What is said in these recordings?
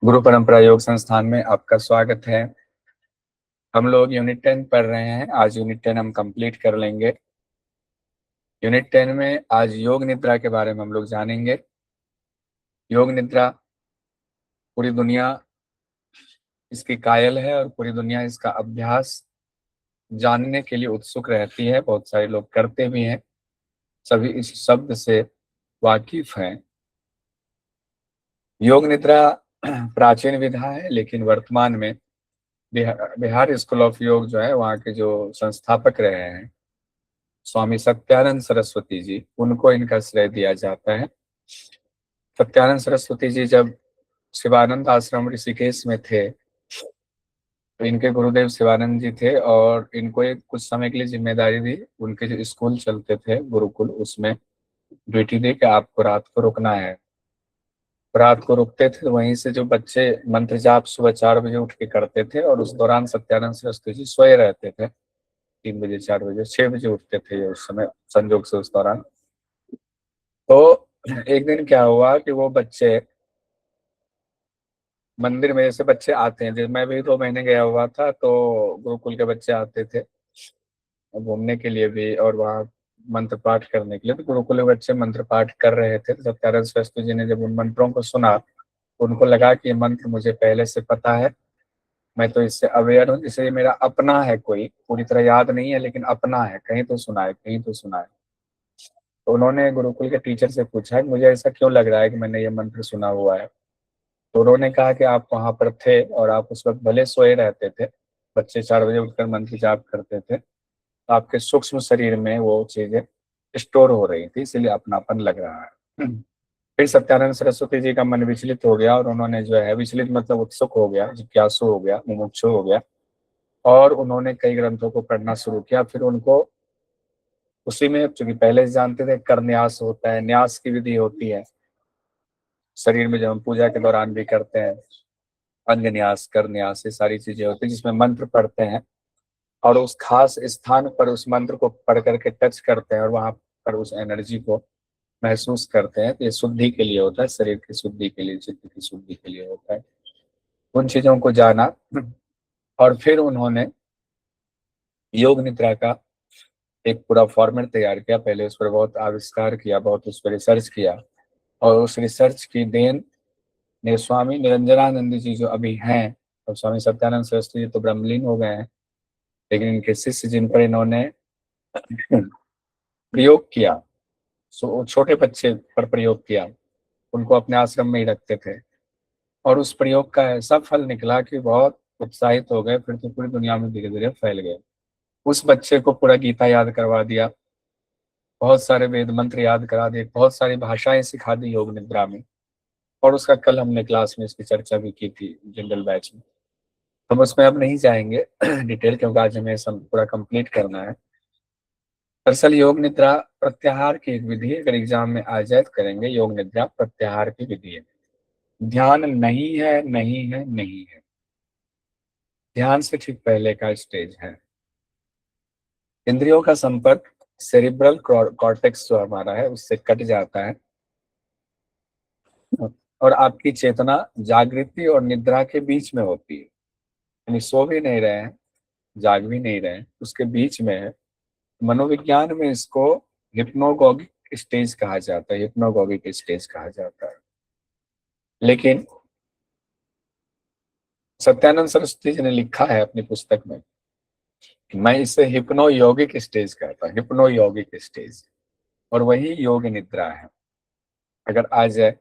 गुरु परंपरा योग संस्थान में आपका स्वागत है। हम लोग यूनिट 10 पढ़ रहे हैं। आज यूनिट 10 हम कंप्लीट कर लेंगे। यूनिट 10 में आज योग निद्रा के बारे में हम लोग जानेंगे। योग निद्रा पूरी दुनिया इसकी कायल है और पूरी दुनिया इसका अभ्यास जानने के लिए उत्सुक रहती है। बहुत सारे लोग करते भी हैं। सभी इस शब्द से वाकिफ हैं। योग निद्रा प्राचीन विधा है, लेकिन वर्तमान में बिहार स्कूल ऑफ योग जो है, वहाँ के जो संस्थापक रहे हैं स्वामी सत्यानंद सरस्वती जी, उनको इनका श्रेय दिया जाता है। सत्यानंद सरस्वती जी जब शिवानंद आश्रम ऋषिकेश में थे, तो इनके गुरुदेव शिवानंद जी थे और इनको एक कुछ समय के लिए जिम्मेदारी दी। उनके जो स्कूल चलते थे गुरुकुल, उसमें ड्यूटी दी कि आपको रात को रुकना है। रात को रुकते थे, वहीं से जो बच्चे मंत्र जाप सुबह 4 बजे उठ के करते थे, और उस दौरान सत्यानंद सरस्वती जी सोए रहते थे। 3 बजे, 4 बजे, 6 बजे उठते थे ये उस समय, संजोग से उस दौरान। तो एक दिन क्या हुआ कि वो बच्चे मंदिर में, जैसे बच्चे आते हैं, जैसे मैं भी 2 महीने गया हुआ था, तो गुरुकुल के बच्चे आते थे घूमने के लिए भी और वहाँ मंत्र पाठ करने के लिए। तो गुरुकुल के बच्चे मंत्र पाठ कर रहे थे। तो सत्यानंद सरस्वती जी ने जब उन मंत्रों को सुना, तो उनको लगा कि ये मंत्र मुझे पहले से पता है, मैं तो इससे अवेयर हूँ, जैसे ये मेरा अपना है, कोई पूरी तरह याद नहीं है लेकिन अपना है, कहीं तो सुना है, कहीं तो सुना है। तो उन्होंने गुरुकुल के टीचर से पूछा कि मुझे ऐसा क्यों लग रहा है कि मैंने ये मंत्र सुना हुआ है। तो उन्होंने कहा कि आप वहां पर थे और आप उस वक्त भले सोए रहते थे, बच्चे 4 बजे उठकर मंत्र जाप करते थे, तो आपके सूक्ष्म शरीर में वो चीजें स्टोर हो रही थी, इसलिए अपनापन लग रहा है। फिर सत्यानंद सरस्वती जी का मन विचलित हो गया और उन्होंने जो है, विचलित मतलब उत्सुक हो गया, जिज्ञासु हो गया, मुमुक्षु हो गया, और उन्होंने कई ग्रंथों को पढ़ना शुरू किया। फिर उनको उसी में, चूंकि पहले से जानते थे कर न्यास होता है, न्यास की विधि होती है शरीर में, जब हम पूजा के दौरान भी करते हैं, अंग न्यास, कर न्यास, ये सारी चीजें होती है जिसमें मंत्र पढ़ते हैं और उस खास स्थान पर उस मंत्र को पढ़ करके टच करते हैं और वहां पर उस एनर्जी को महसूस करते हैं। तो ये शुद्धि के लिए होता है, शरीर की शुद्धि के लिए, चित्त की शुद्धि के लिए होता है। उन चीजों को जाना और फिर उन्होंने योग निद्रा का एक पूरा फॉर्मेट तैयार किया। पहले उस पर बहुत आविष्कार किया, बहुत उस पर रिसर्च किया, और उस रिसर्च की देन ने स्वामी निरंजनानंद जी जो अभी हैं, और स्वामी सत्यानंद सरस्वती जी तो ब्रह्मलीन हो गए हैं, लेकिन इनके शिष्य जिन पर इन्होंने प्रयोग किया, छोटे बच्चे पर प्रयोग किया, उनको अपने आश्रम में ही रखते थे, और उस प्रयोग का ऐसा फल निकला कि बहुत उत्साहित हो गए। फिर तो पूरी दुनिया में धीरे धीरे फैल गए। उस बच्चे को पूरा गीता याद करवा दिया, बहुत सारे वेद मंत्र याद करा दिए, बहुत सारी भाषाएं सिखा दी योग निद्रा में। और उसका कल हमने क्लास में इसकी चर्चा भी की थी, जनरल बैच में। हम उसमें अब नहीं जाएंगे डिटेल, क्योंकि आज हमें सब पूरा कंप्लीट करना है। दरअसल योग निद्रा प्रत्याहार की एक विधि है। अगर एग्जाम में आ जाए तो करेंगे, योग निद्रा प्रत्याहार की विधि है। ध्यान नहीं है, नहीं है, नहीं है। ध्यान से ठीक पहले का स्टेज है। इंद्रियों का संपर्क सेरिब्रल कॉर्टेक्स जो हमारा है उससे कट जाता है, और आपकी चेतना जागृति और निद्रा के बीच में होती है। यानी सो भी नहीं रहे हैं, जाग भी नहीं रहे हैं, उसके बीच में है। मनोविज्ञान में इसको हिप्नोगॉगिक स्टेज कहा जाता है, हिप्नोगॉगिक स्टेज कहा जाता है। लेकिन सत्यानंद सरस्वती जी ने लिखा है अपनी पुस्तक में कि मैं इसे हिप्नो यौगिक स्टेज कहता हूँ, हिप्नो यौगिक स्टेज, और वही योग निद्रा है। अगर आ जाए,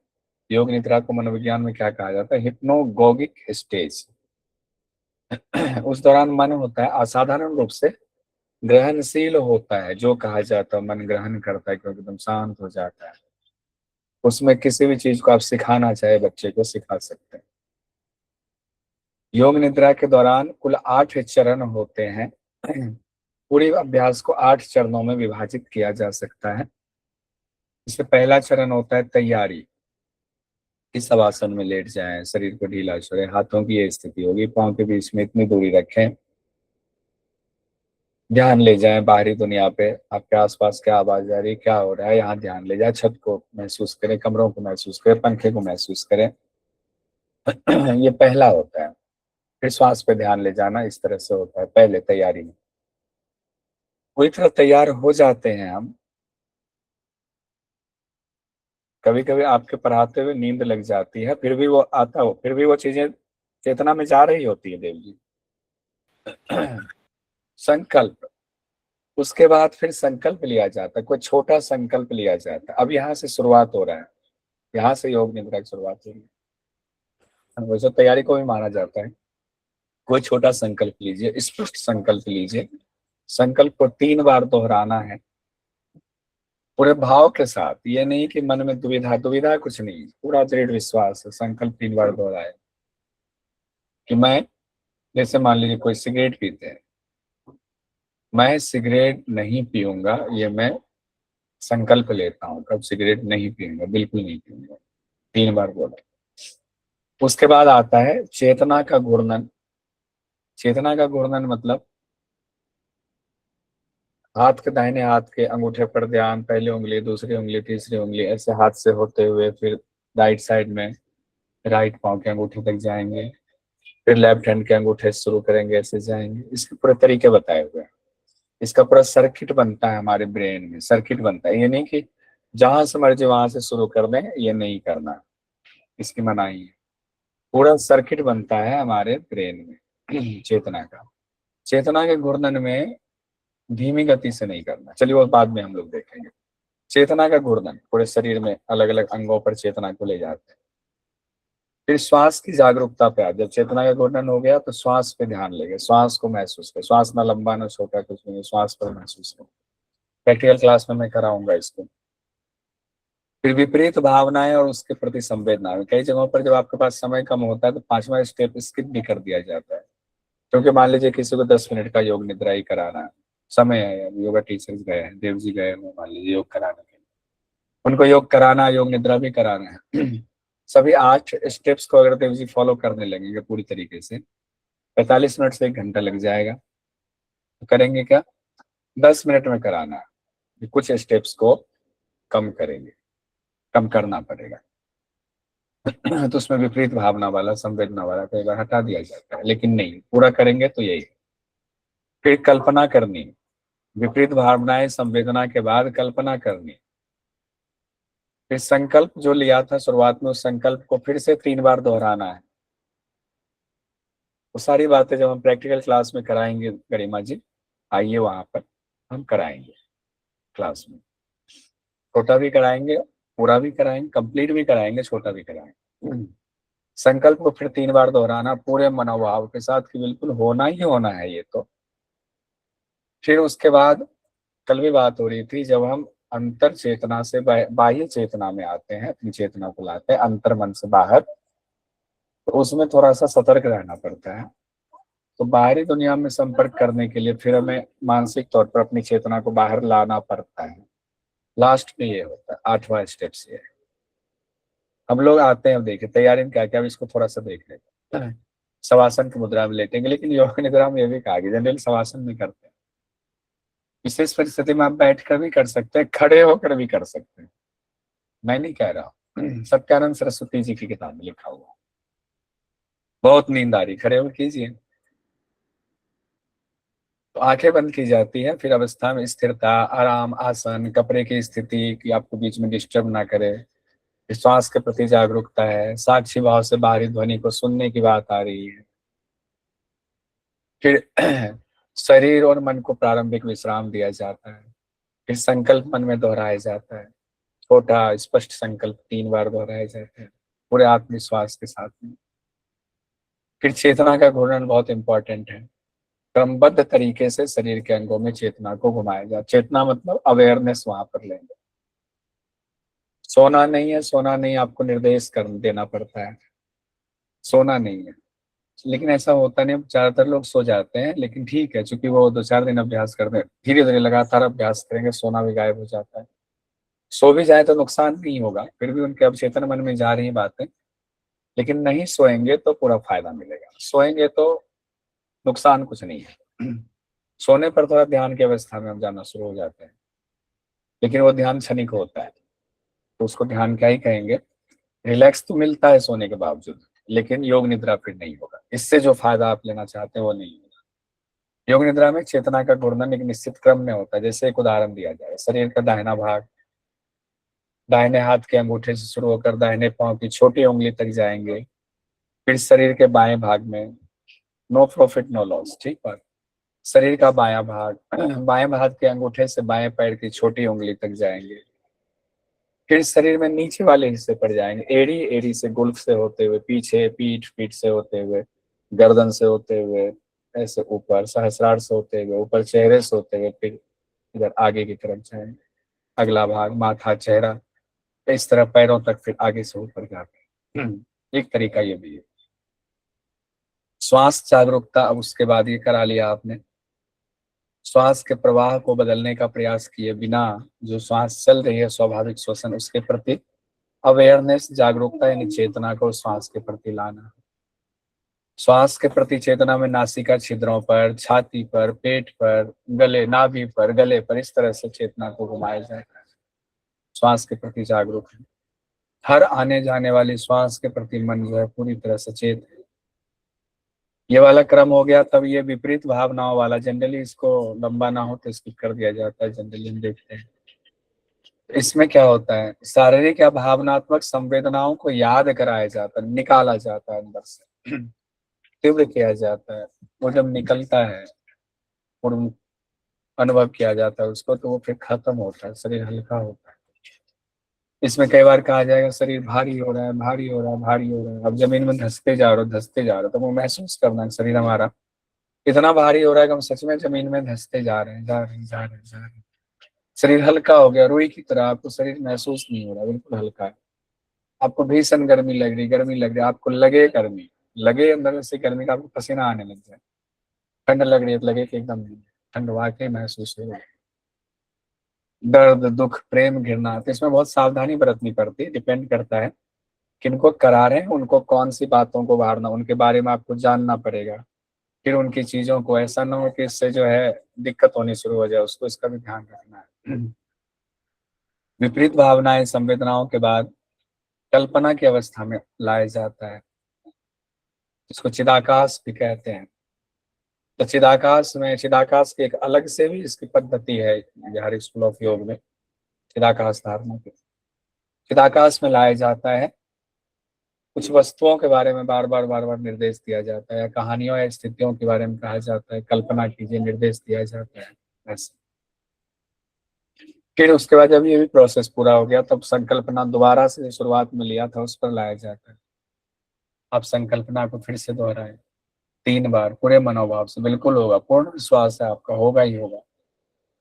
योग निद्रा को मनोविज्ञान में क्या कहा जाता है? हिप्नोगॉगिक स्टेज। उस दौरान मन होता है असाधारण रूप से ग्रहणशील होता है, जो कहा जाता है मन ग्रहण करता है, क्योंकि एकदम शांत हो जाता है। उसमें किसी भी चीज को आप सिखाना चाहे बच्चे को सिखा सकते हैं। योग निद्रा के दौरान कुल 8 चरण होते हैं। पूरे अभ्यास को 8 चरणों में विभाजित किया जा सकता है। इससे पहला चरण होता है तैयारी। इस आसन में लेट जाएं, शरीर को ढीला छोड़ें, हाथों की ये स्थिति होगी, पांव के बीच में इतनी दूरी रखें, ध्यान ले जाएं बाहरी दुनिया पे, आपके आसपास क्या आवाज आ रही है, क्या हो रहा है, यहाँ ध्यान ले जाए। छत को महसूस करें, कमरों को महसूस करें, पंखे को महसूस करें, ये पहला होता है। फिर श्वास पे ध्यान ले जाना, इस तरह से होता है पहले तैयारी में। पूरी तरह तैयार हो जाते हैं हम। कभी कभी आपके पढ़ाते हुए नींद लग जाती है, फिर भी वो आता हो, फिर भी वो चीजें चेतना में जा रही होती है देव जी। संकल्प। उसके बाद फिर संकल्प लिया जाता है, कोई छोटा संकल्प लिया जाता है। अब यहाँ से शुरुआत हो रहा है, यहाँ से योग निद्रा की शुरुआत हो रही है। वैसे तैयारी को भी माना जाता है। कोई छोटा संकल्प लीजिए, स्पष्ट संकल्प लीजिए। संकल्प को 3 बार दोहराना है, पूरे भाव के साथ। ये नहीं कि मन में दुविधा, दुविधा कुछ नहीं, पूरा दृढ़ विश्वास है। संकल्प 3 बार दोहराए कि मैं, जैसे मान लीजिए कोई सिगरेट पीते हैं, मैं सिगरेट नहीं पीऊंगा, ये मैं संकल्प लेता हूँ, कब सिगरेट नहीं पीऊंगा, बिल्कुल नहीं पीऊंगा। 3 बार बोला। उसके बाद आता है चेतना का घूर्णन। चेतना का घूर्णन मतलब हाथ के, दाहिने हाथ के अंगूठे पर ध्यान, पहली उंगली, दूसरी उंगली, तीसरी उंगली, ऐसे हाथ से होते हुए फिर राइट साइड में राइट पांव के अंगूठे तक जाएंगे। फिर लेफ्ट हैंड के अंगूठे से शुरू करेंगे, ऐसे जाएंगे। इसके पूरे तरीके बताए हुए हैं। इसका पूरा सर्किट बनता है हमारे ब्रेन में, सर्किट बनता है। ये नहीं कि जहां से मर्जी वहां से शुरू कर दें, ये नहीं करना, इसकी मनाही है। पूरा सर्किट बनता है हमारे ब्रेन में चेतना का। चेतना के घूर्णन में धीमी गति से नहीं करना, चलिए वो बाद में हम लोग देखेंगे। चेतना का घूर्णन पूरे शरीर में अलग अलग अंगों पर चेतना को ले जाते हैं। फिर श्वास की जागरूकता पे आ, जब चेतना का घूर्णन हो गया तो श्वास पे ध्यान लेंगे, श्वास को महसूस करें। श्वास ना लंबा ना छोटा कुछ नहीं, श्वास पर महसूस करें। प्रैक्टिकल क्लास में मैं कराऊंगा इसको। फिर विपरीत भावनाएं और उसके प्रति संवेदना। कई जगहों पर जब आपके पास समय कम होता है तो 5वां स्टेप स्किप भी कर दिया जाता है। क्योंकि मान लीजिए किसी को 10 मिनट का योग निद्रा ही कराना है, समय है, अब योगा टीचर्स गए हैं, देव जी गए हैं मान लीजिए योग कराने के लिए, उनको योग कराना, योग निद्रा भी कराना है। सभी 8 स्टेप्स को अगर देव जी फॉलो करने लगेंगे पूरी तरीके से, 45 मिनट से 1 घंटा लग जाएगा। तो करेंगे क्या, 10 मिनट में कराना है। कुछ स्टेप्स को कम करेंगे, कम करना पड़ेगा। तो उसमें विपरीत भावना वाला, संवेदना वाला कई बार हटा दिया जाता है, लेकिन नहीं, पूरा करेंगे तो यही। फिर कल्पना करनी, विपरीत भावनाएं संवेदना के बाद कल्पना करनी। फिर संकल्प जो लिया था शुरुआत में, उस संकल्प को फिर से 3 बार दोहराना है। वो सारी बातें जब हम प्रैक्टिकल क्लास में कराएंगे गरिमा जी, आइए वहां पर हम कराएंगे क्लास में। छोटा भी कराएंगे, पूरा भी कराएंगे, कंप्लीट भी कराएंगे, छोटा भी कराएंगे। संकल्प को फिर 3 बार दोहराना पूरे मनोभाव के साथ कि बिल्कुल होना ही होना है ये तो। फिर उसके बाद कल भी बात हो रही थी, जब हम अंतर चेतना से बाह्य चेतना में आते हैं, अपनी चेतना को लाते हैं अंतर मन से बाहर, तो उसमें थोड़ा सा सतर्क रहना पड़ता है। तो बाहरी दुनिया में संपर्क करने के लिए फिर हमें मानसिक तौर पर अपनी चेतना को बाहर लाना पड़ता है। लास्ट में ये होता है 8वां स्टेप से है। हम लोग आते हैं, अब देखिए तैयारी में क्या क्या, इसको थोड़ा सा देख लेते हैं। शवासन की मुद्रा में लेटेंगे, लेकिन योग निद्रा में ये भी कहा गया जनरल शवासन में करते हैं। विशेष परिस्थिति में आप बैठ कर भी कर सकते हैं, खड़े होकर भी कर सकते हैं, मैं नहीं कह रहा हूँ। सत्यानंद सरस्वती जी की किताब में लिखा हुआ। बहुत नींद आ रही, खड़े होकर कीजिए। तो आंखें बंद की जाती है, फिर अवस्था में स्थिरता, आराम, आसन, कपड़े की स्थिति कि आपको बीच में डिस्टर्ब ना करे। श्वास के प्रति जागरूकता है, साक्षी भाव से बाहरी ध्वनि को सुनने की बात आ रही है। फिर शरीर और मन को प्रारंभिक विश्राम दिया जाता है। फिर संकल्प मन में दोहराया जाता है, छोटा स्पष्ट संकल्प 3 बार दोहराए जाते हैं पूरे आत्मविश्वास के साथ में। फिर चेतना का घूर्णन बहुत इंपॉर्टेंट है। क्रमबद्ध तरीके से शरीर के अंगों में चेतना को घुमाया जाए। चेतना मतलब अवेयरनेस वहां पर लेंगे। सोना नहीं है, सोना नहीं, आपको निर्देश कर देना पड़ता है, सोना नहीं है। लेकिन ऐसा होता नहीं, ज्यादातर लोग सो जाते हैं, लेकिन ठीक है, चूंकि वो 2-4 दिन अभ्यास करते हैं, धीरे धीरे लगातार अभ्यास करेंगे, सोना भी गायब हो जाता है। सो भी जाए तो नुकसान नहीं होगा, फिर भी उनके अवचेतन मन में जा रही बातें। लेकिन नहीं सोएंगे तो पूरा फायदा मिलेगा, सोएंगे तो नुकसान कुछ नहीं है। सोने पर थोड़ा ध्यान की अवस्था में हम जाना शुरू हो जाते हैं, लेकिन वो ध्यान क्षणिक होता है, तो उसको ध्यान क्या ही कहेंगे। रिलैक्स तो मिलता है सोने के बावजूद, लेकिन योग निद्रा फिर नहीं होगा। इससे जो फायदा आप लेना चाहते हैं वो नहीं होगा। योग निद्रा में चेतना का घूर्णन एक निश्चित क्रम में होता है। जैसे एक उदाहरण दिया जाए, शरीर का दाहिना भाग दाहिने हाथ के अंगूठे से शुरू होकर दाहिने पांव की छोटी उंगली तक जाएंगे। फिर शरीर के बाएं भाग में, नो प्रॉफिट नो लॉस, ठीक है, शरीर का बायां भाग बाएं भाग के अंगूठे से बाएं पैर की छोटी उंगली तक जाएंगे। फिर शरीर में नीचे वाले हिस्से पर जाएंगे, एड़ी एड़ी से, गुल्फ से होते हुए पीछे, पीठ पीठ से होते हुए, गर्दन से होते हुए ऐसे ऊपर, सहस्रार से होते हुए ऊपर, चेहरे से होते हुए फिर इधर आगे की तरफ जाएंगे। अगला भाग माथा, चेहरा, इस तरह पैरों तक, फिर आगे से ऊपर जाते हैं। एक तरीका ये भी है। श्वास जागरूकता, अब उसके बाद ये करा लिया आपने, श्वास के प्रवाह को बदलने का प्रयास किए बिना जो श्वास चल रही है स्वाभाविक श्वसन, उसके प्रति अवेयरनेस, जागरूकता यानी चेतना को श्वास के प्रति लाना। श्वास के प्रति चेतना में नासिका छिद्रों पर, छाती पर, पेट पर, गले, नाभि पर, गले पर, इस तरह से चेतना को घुमाया जाएगा। श्वास के प्रति जागरूक है। हर आने जाने वाली श्वास के प्रति मन जो है पूरी तरह सचेत है। ये वाला क्रम हो गया। तब ये विपरीत भावनाओं वाला, जनरली इसको लंबा ना हो तो स्किप कर दिया जाता है, जनरली हम देखते हैं। इसमें क्या होता है, शारीरिक या भावनात्मक संवेदनाओं को याद कराया जाता है, निकाला जाता है अंदर से, तीव्र किया जाता है। वो जब निकलता है और अनुभव किया जाता है उसको, तो वो फिर खत्म होता है, शरीर हल्का होता है। इसमें कई बार कहा जाएगा शरीर भारी हो रहा है, भारी हो रहा है, भारी हो रहा है। अब जमीन में धंसते जा रहे हो, धंसते जा रहे हो, तो वो महसूस करना है शरीर हमारा इतना भारी हो रहा है कि हम सच में जमीन में धंसते जा रहे हैं, जा रहे हैं, जा रहे हैं, जा रहे हैं। शरीर हल्का हो गया, रुई की तरह, आपको शरीर महसूस नहीं हो रहा, बिल्कुल हल्का है। आपको भीषण गर्मी लग रही, गर्मी लग रही, आपको लगे गर्मी, लगे अंदर से गर्मी का, आपको पसीना आने लग जाए। ठंड लग रही है तो लगे कि एकदम ठंड वाकई महसूस हो रही है। दर्द, दुख, प्रेम, घृणा, तो इसमें बहुत सावधानी बरतनी पड़ती है। डिपेंड करता है किनको करा रहे हैं, उनको कौन सी बातों को बारना, उनके बारे में आपको जानना पड़ेगा। फिर उनकी चीजों को, ऐसा ना हो कि इससे जो है दिक्कत होनी शुरू हो जाए, उसको, इसका भी ध्यान रखना है। विपरीत भावनाएं, संवेदनाओं के बाद कल्पना की अवस्था में लाया जाता है, इसको चिदाकाश भी कहते हैं। तो चिदाकाश में, चिदाकाश की एक अलग से भी इसकी पद्धति है बिहारी स्कूल ऑफ योग में, चिदाकाश धारणा की। चिदाकाश में लाया जाता है, कुछ वस्तुओं के बारे में बार बार निर्देश दिया जाता है, या कहानियों या स्थितियों के बारे में कहा जाता है, कल्पना कीजिए, निर्देश दिया जाता है ऐसे। फिर उसके बाद जब ये भी प्रोसेस पूरा हो गया, तब संकल्पना दोबारा से शुरुआत में लिया था उस पर लाया जाता है। आप संकल्पना को फिर से दोहराएं 3 बार पूरे मनोभाव से, बिल्कुल होगा, पूर्ण विश्वास है आपका, होगा ही होगा।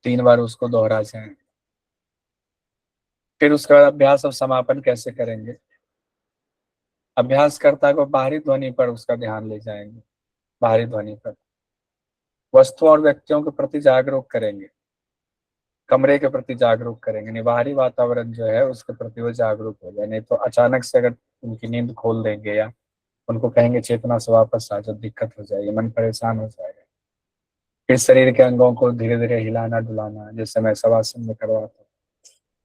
3 बार उसको दोहरा जाए। फिर उसके बाद अभ्यास और समापन कैसे करेंगे। अभ्यासकर्ता को बाहरी ध्वनि पर उसका ध्यान ले जाएंगे, बाहरी ध्वनि पर, वस्तुओं और व्यक्तियों के प्रति जागरूक करेंगे, कमरे के प्रति जागरूक करेंगे, नहीं बाहरी वातावरण जो है उसके प्रति वो जागरूक हो जाए। नहीं तो अचानक से अगर उनकी नींद खोल देंगे या उनको कहेंगे चेतना से वापस आ जाओ, दिक्कत हो जाएगी, मन परेशान हो जाएगा। फिर शरीर के अंगों को धीरे धीरे हिलाना डुलाना, जैसे मैं शवासन में करवाता हूँ।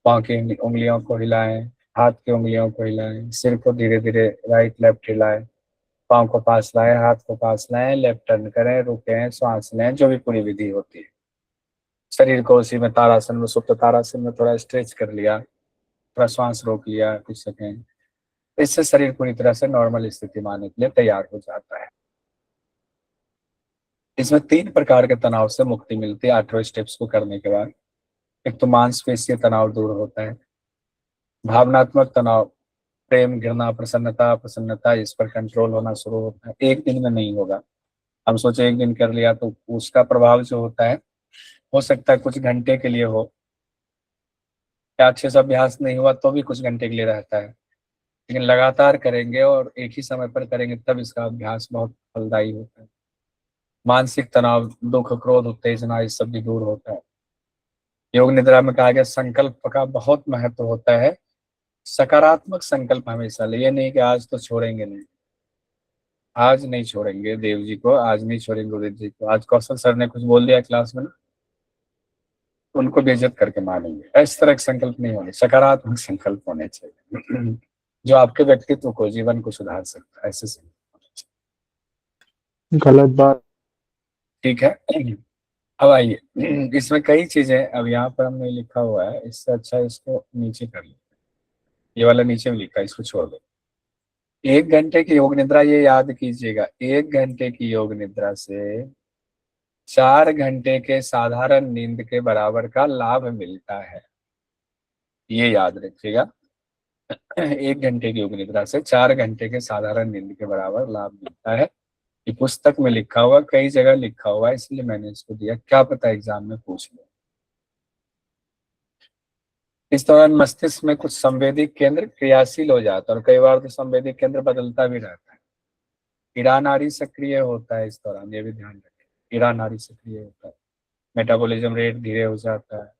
पाँव की उंगलियों को हिलाएं, हाथ की उंगलियों को हिलाएं, सिर को धीरे धीरे राइट लेफ्ट हिलाएं, पाँव को पास लाएं, हाथ को पास लाएं, लेफ्ट टर्न करें, रुकें, श्वास लें, जो भी पूरी विधि होती है। शरीर को उसी में तारासन में, सुप्त तारासन में थोड़ा स्ट्रेच कर लिया, थोड़ा श्वास रोक लिया कुछ सेकेंड। इससे शरीर पूरी तरह से नॉर्मल स्थिति में आने के लिए तैयार हो जाता है। इसमें 3 प्रकार के तनाव से मुक्ति मिलती है 8वें स्टेप्स को करने के बाद। एक तो मांसपेशीय तनाव दूर होता है, भावनात्मक तनाव, प्रेम, घृणा, प्रसन्नता, प्रसन्नता, इस पर कंट्रोल होना शुरू होता है। एक दिन में नहीं होगा, हम सोचे एक दिन कर लिया तो उसका प्रभाव जो होता है हो सकता है कुछ घंटे के लिए हो, या अच्छे से अभ्यास नहीं हुआ तो भी कुछ घंटे के लिए रहता है। लेकिन लगातार करेंगे और एक ही समय पर करेंगे तब इसका अभ्यास बहुत फलदायी होता है। मानसिक तनाव, दुख, क्रोध, उत्तेजना, इस सब भी दूर होता है। योग निद्रा में कहा गया संकल्प का बहुत महत्व होता है। सकारात्मक संकल्प हमेशा ले, ये नहीं कि आज तो छोड़ेंगे नहीं, आज नहीं छोड़ेंगे देव जी को, आज नहीं छोड़ेंगे गुरुदेव जी को, आज कौशल सर ने कुछ बोल दिया क्लास में ना, उनको बेइज्जत करके मानेंगे, इस तरह के संकल्प नहीं होने, सकारात्मक संकल्प होने चाहिए। जो आपके व्यक्तित्व को, जीवन को सुधार सकता है, ऐसे से। गलत बात। ठीक है। अब आइए, इसमें कई चीजें, अब यहाँ पर हमने लिखा हुआ है, इससे अच्छा इसको नीचे कर लो। ये वाला नीचे में लिखा है, इसको छोड़ दो। 1 घंटे की योग निद्रा, ये याद कीजिएगा, 1 घंटे की योग निद्रा से 4 घंटे के साधारण नींद के बराबर का लाभ मिलता है। ये याद रखिएगा, 1 घंटे की योग निद्रा से 4 घंटे के साधारण नींद के बराबर लाभ मिलता है। ये पुस्तक में लिखा हुआ, कई जगह लिखा हुआ है, इसलिए मैंने इसको दिया, क्या पता एग्जाम में पूछ ले। इस दौरान मस्तिष्क में कुछ संवेदी केंद्र क्रियाशील हो जाता है, और कई बार तो संवेदी केंद्र बदलता भी रहता है। ईरा नाड़ी सक्रिय होता है इस दौरान, ये भी ध्यान रखें, ईरा नाड़ी सक्रिय होता है। मेटाबॉलिज्म रेट धीरे हो जाता है।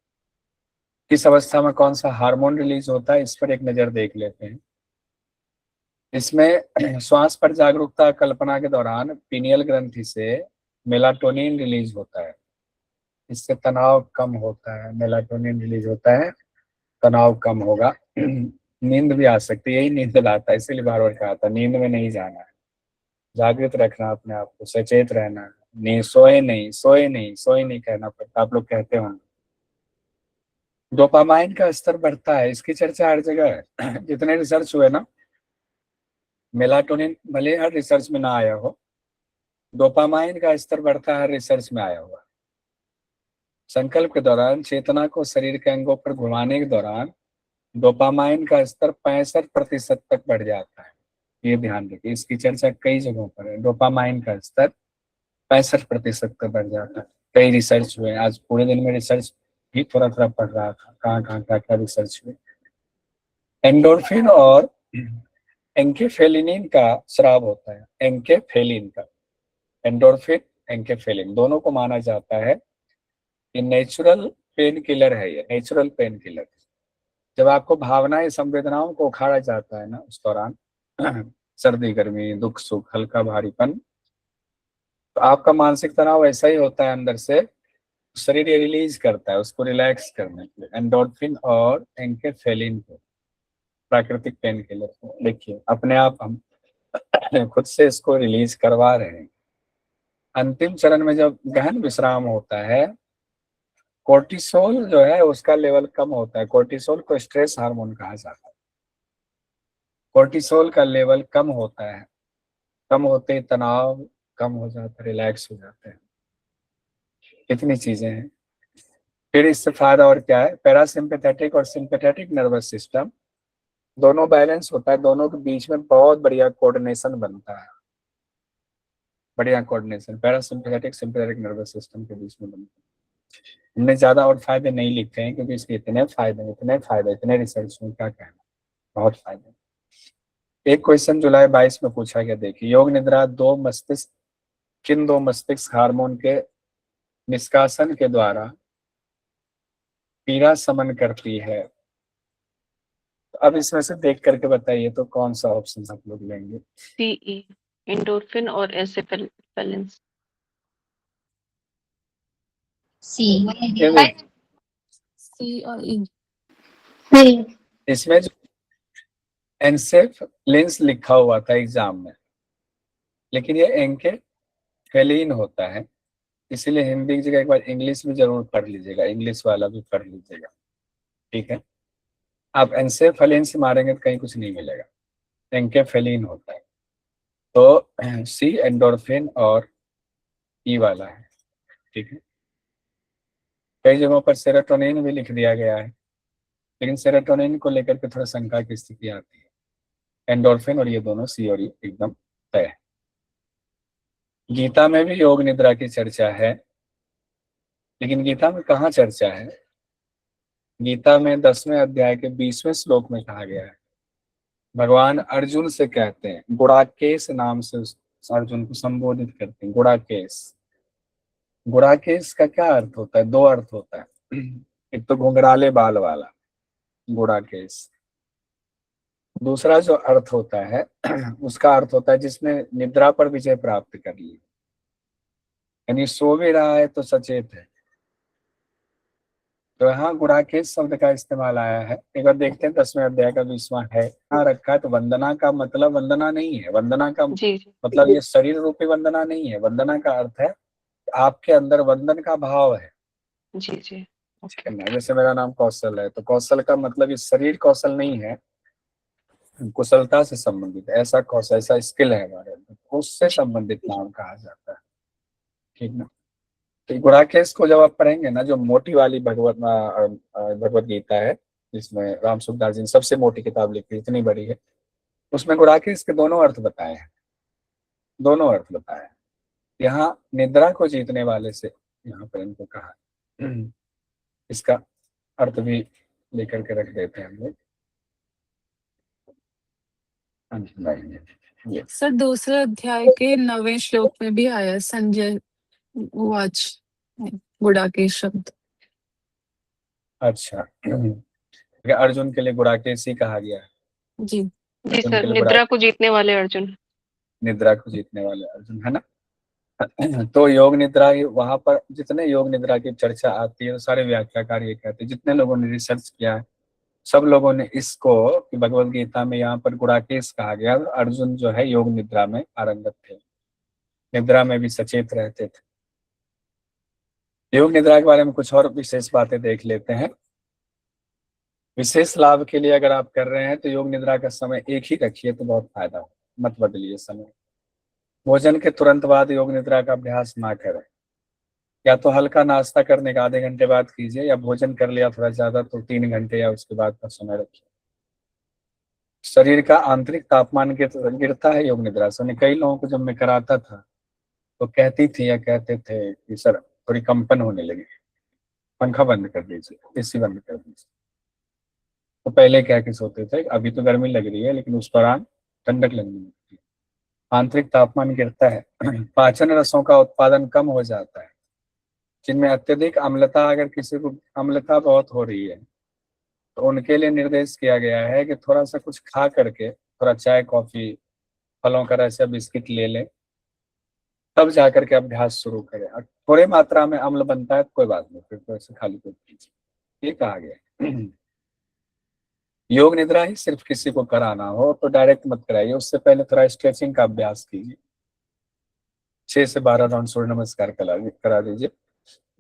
किस अवस्था में कौन सा हार्मोन रिलीज होता है, इस पर एक नजर देख लेते हैं। इसमें श्वास पर जागरूकता कल्पना के दौरान पीनियल ग्रंथि से मेलाटोनिन रिलीज होता है, इससे तनाव कम होता है। मेलाटोनिन रिलीज होता है, तनाव कम होगा। नींद भी आ सकती है, यही नींद लाता है, इसीलिए बार बार कहा था नींद में नहीं जाना है, जागृत रखना अपने आप को, सचेत रहना है। नहीं, सोए नहीं, सोए नहीं, सोए नहीं कहना पड़ता, आप लोग कहते होंगे। डोपामाइन का स्तर बढ़ता है, इसकी चर्चा हर जगह है। जितने रिसर्च हुए ना, मेलाटोनिन भले हर रिसर्च में ना आया हो, डोपामाइन का स्तर बढ़ता है, हर रिसर्च में आया हुआ। संकल्प के दौरान चेतना को शरीर के अंगों पर घुमाने के दौरान डोपामाइन का स्तर 65% तक बढ़ जाता है। ये ध्यान रखिए, इसकी चर्चा कई जगहों पर है। डोपामाइन का स्तर 65% तक बढ़ जाता है। कई रिसर्च हुए, आज पूरे दिन में रिसर्च भी थोड़ा थोड़ा पढ़ रहा था, कहाँ कहाँ क्या क्या रिसर्च हुए। एंडोर्फिन और एंकेफेलिनिन का स्राव होता है, एंकेफेलिन का। एंडोर्फिन, एंकेफेलिन दोनों को माना जाता है ये नेचुरल पेन किलर है, ये नेचुरल पेन किलर। जब आपको भावनाएं, संवेदनाओं को उखाड़ा जाता है ना, उस दौरान सर्दी गर्मी, दुख सुख, हल्का भारीपन, तो आपका मानसिक तनाव ऐसा ही होता है, अंदर से शरीर ये रिलीज करता है उसको रिलैक्स करने के लिए, एंडोर्फिन और एंकेफेलिन को, प्राकृतिक पेन किलर को। देखिए अपने आप हम खुद से इसको रिलीज करवा रहे हैं। अंतिम चरण में जब गहन विश्राम होता है, कोर्टिसोल जो है उसका लेवल कम होता है। कोर्टिसोल को स्ट्रेस हार्मोन कहा जाता है। कोर्टिसोल का लेवल कम होता है, कम होते ही तनाव कम हो जाता है, रिलैक्स हो जाते हैं। इतनी चीजें हैं। फिर इससे फायदा और क्या है, पैरासिम्पैथेटिक और सिंपैथेटिक नर्वस सिस्टम दोनों बैलेंस होता है, दोनों के बीच में बहुत बढ़िया कोऑर्डिनेशन बनता है। बढ़िया coordination parasympathetic sympathetic nervous system के बीच में बनता है। हमने ज्यादा और फायदे नहीं लिखे हैं, क्योंकि इसके इतने फायदे, इतने फायदे, इतने रिसर्च में क्या कहना, बहुत फायदे। एक क्वेश्चन जुलाई 22 में पूछा गया, देखिए, योग निद्रा किन दो मस्तिष्क हार्मोन के निष्कासन के द्वारा पीड़ा समन करती है। तो अब इसमें से देख करके बताइए तो कौन सा ऑप्शन आप लोग लेंगे। सीई, एंडोर्फिन और एसेफेलिन। ये सी और ई। इसमें जो एनसेफेलिन्स लिखा हुआ था एग्जाम में, लेकिन ये एंकेफेलिन होता है, इसीलिए हिंदी की जगह एक बार इंग्लिश भी जरूर पढ़ लीजिएगा, इंग्लिश वाला भी पढ़ लीजिएगा। ठीक है, आप एनसेफेलिन से मारेंगे तो कहीं कुछ नहीं मिलेगा, एंकेफेलिन होता है। तो सी एंडोर्फिन और ई वाला है। ठीक है, कई जगहों पर सेरोटोनिन भी लिख दिया गया है, लेकिन सेरोटोनिन को लेकर के थोड़ा शंका की स्थिति आती है। एंडोर्फिन और ये दोनों, सी और ई, एकदम तय है। गीता में भी योग निद्रा की चर्चा है, लेकिन गीता में कहाँ चर्चा है, गीता में 10वें अध्याय के 20वें श्लोक में कहा गया है, भगवान अर्जुन से कहते हैं, गुड़ाकेश नाम से उस अर्जुन को संबोधित करते हैं, गुड़ाकेश। गुड़ाकेश का क्या अर्थ होता है, दो अर्थ होता है। एक तो घुंघराले बाल वाला गुड़ाकेश, दूसरा जो अर्थ होता है उसका अर्थ होता है जिसने निद्रा पर विजय प्राप्त कर ली, यानी सो भी रहा है तो सचेत है। तो यहाँ गुणाकेश शब्द का इस्तेमाल आया है। एक बार देखते हैं 10वें अध्याय का 20वां है, यहाँ रखा है। तो वंदना का मतलब वंदना नहीं है, वंदना का जी जी मतलब ये शरीर रूपी वंदना नहीं है। वंदना का अर्थ है आपके अंदर वंदन का भाव है। जी जी। ठीक ओके है ना, जैसे मेरा नाम कौशल है, तो कौशल का मतलब ये शरीर कौशल नहीं है, कुशलता से संबंधित है। ऐसा कौशल, ऐसा स्किल है हमारे अंदर, तो उससे जी संबंधित नाम कहा जाता है। ठीक ना। तो गुणाकेश को जब आप पढ़ेंगे ना, जो मोटी वाली भगवत गीता है, जिसमें राम सुखदास जी ने सबसे मोटी किताब लिखी, इतनी बड़ी है, उसमें गुणाकेश के दोनों अर्थ बताए हैं। दोनों अर्थ बताए हैं। यहाँ निद्रा को जीतने वाले से यहाँ पर इनको कहा है। इसका अर्थ भी लेकर के रख देते हैं हम लोग। ये सर, दूसरे अध्याय के 9वें श्लोक में भी आया संजय उवाच, गुडाकेश शब्द। अच्छा। अर्जुन के लिए गुणाकेश ही कहा गया है। जी जी अर्जुन सर, के लिए गुणा, निद्रा को जीतने वाले अर्जुन। निद्रा को जीतने वाले अर्जुन, है ना। तो योग निद्रा, वहां पर जितने योग निद्रा की चर्चा आती है, वो सारे व्याख्याकार ये कहते हैं, जितने लोगों ने रिसर्च किया है, सब लोगों ने इसको कि भगवत गीता में यहाँ पर गुणाकेश कहा गया। अर्जुन जो है योग निद्रा में पारंगत थे, निद्रा में भी सचेत रहते थे। योग निद्रा के बारे में कुछ और विशेष बातें देख लेते हैं। विशेष लाभ के लिए अगर आप कर रहे हैं तो योग निद्रा का समय एक ही रखिए तो बहुत फायदा हो, मत बदलिए समय। भोजन के तुरंत बाद योग निद्रा का अभ्यास ना करें। या तो हल्का नाश्ता करने का आधे घंटे बाद कीजिए, या भोजन कर लिया थोड़ा ज्यादा तो 3 घंटे या उसके बाद का समय रखिए। शरीर का आंतरिक तापमान गिरता है योग निद्रा से। कई लोगों को जब मैं कराता था तो कहती थी या कहते थे कि सर थोड़ी कंपन होने लगी, पंखा बंद कर दीजिए, एसी बंद कर दीजिए। तो पहले कह के सोते थे, अभी तो गर्मी लग रही है लेकिन उस दौरान ठंडक लगने लगती है। आंतरिक तापमान गिरता है। पाचन रसों का उत्पादन कम हो जाता है। जिनमें अत्यधिक अम्लता, अगर किसी को अम्लता बहुत हो रही है तो उनके लिए निर्देश किया गया है कि थोड़ा सा कुछ खा करके, थोड़ा चाय कॉफी, फलों का रस या बिस्किट ले लें, तब जाकर के अभ्यास शुरू करें। और थोड़ी मात्रा में अम्ल बनता है तो कोई बात नहीं, फिर तो ऐसे खाली पेट कीजिए, ये कहा गया है। योग निद्रा ही सिर्फ किसी को कराना हो तो डायरेक्ट मत कराइए, उससे पहले थोड़ा स्ट्रेचिंग का अभ्यास कीजिए। 6 से 12 राउंड सूर्य नमस्कार करा दीजिए,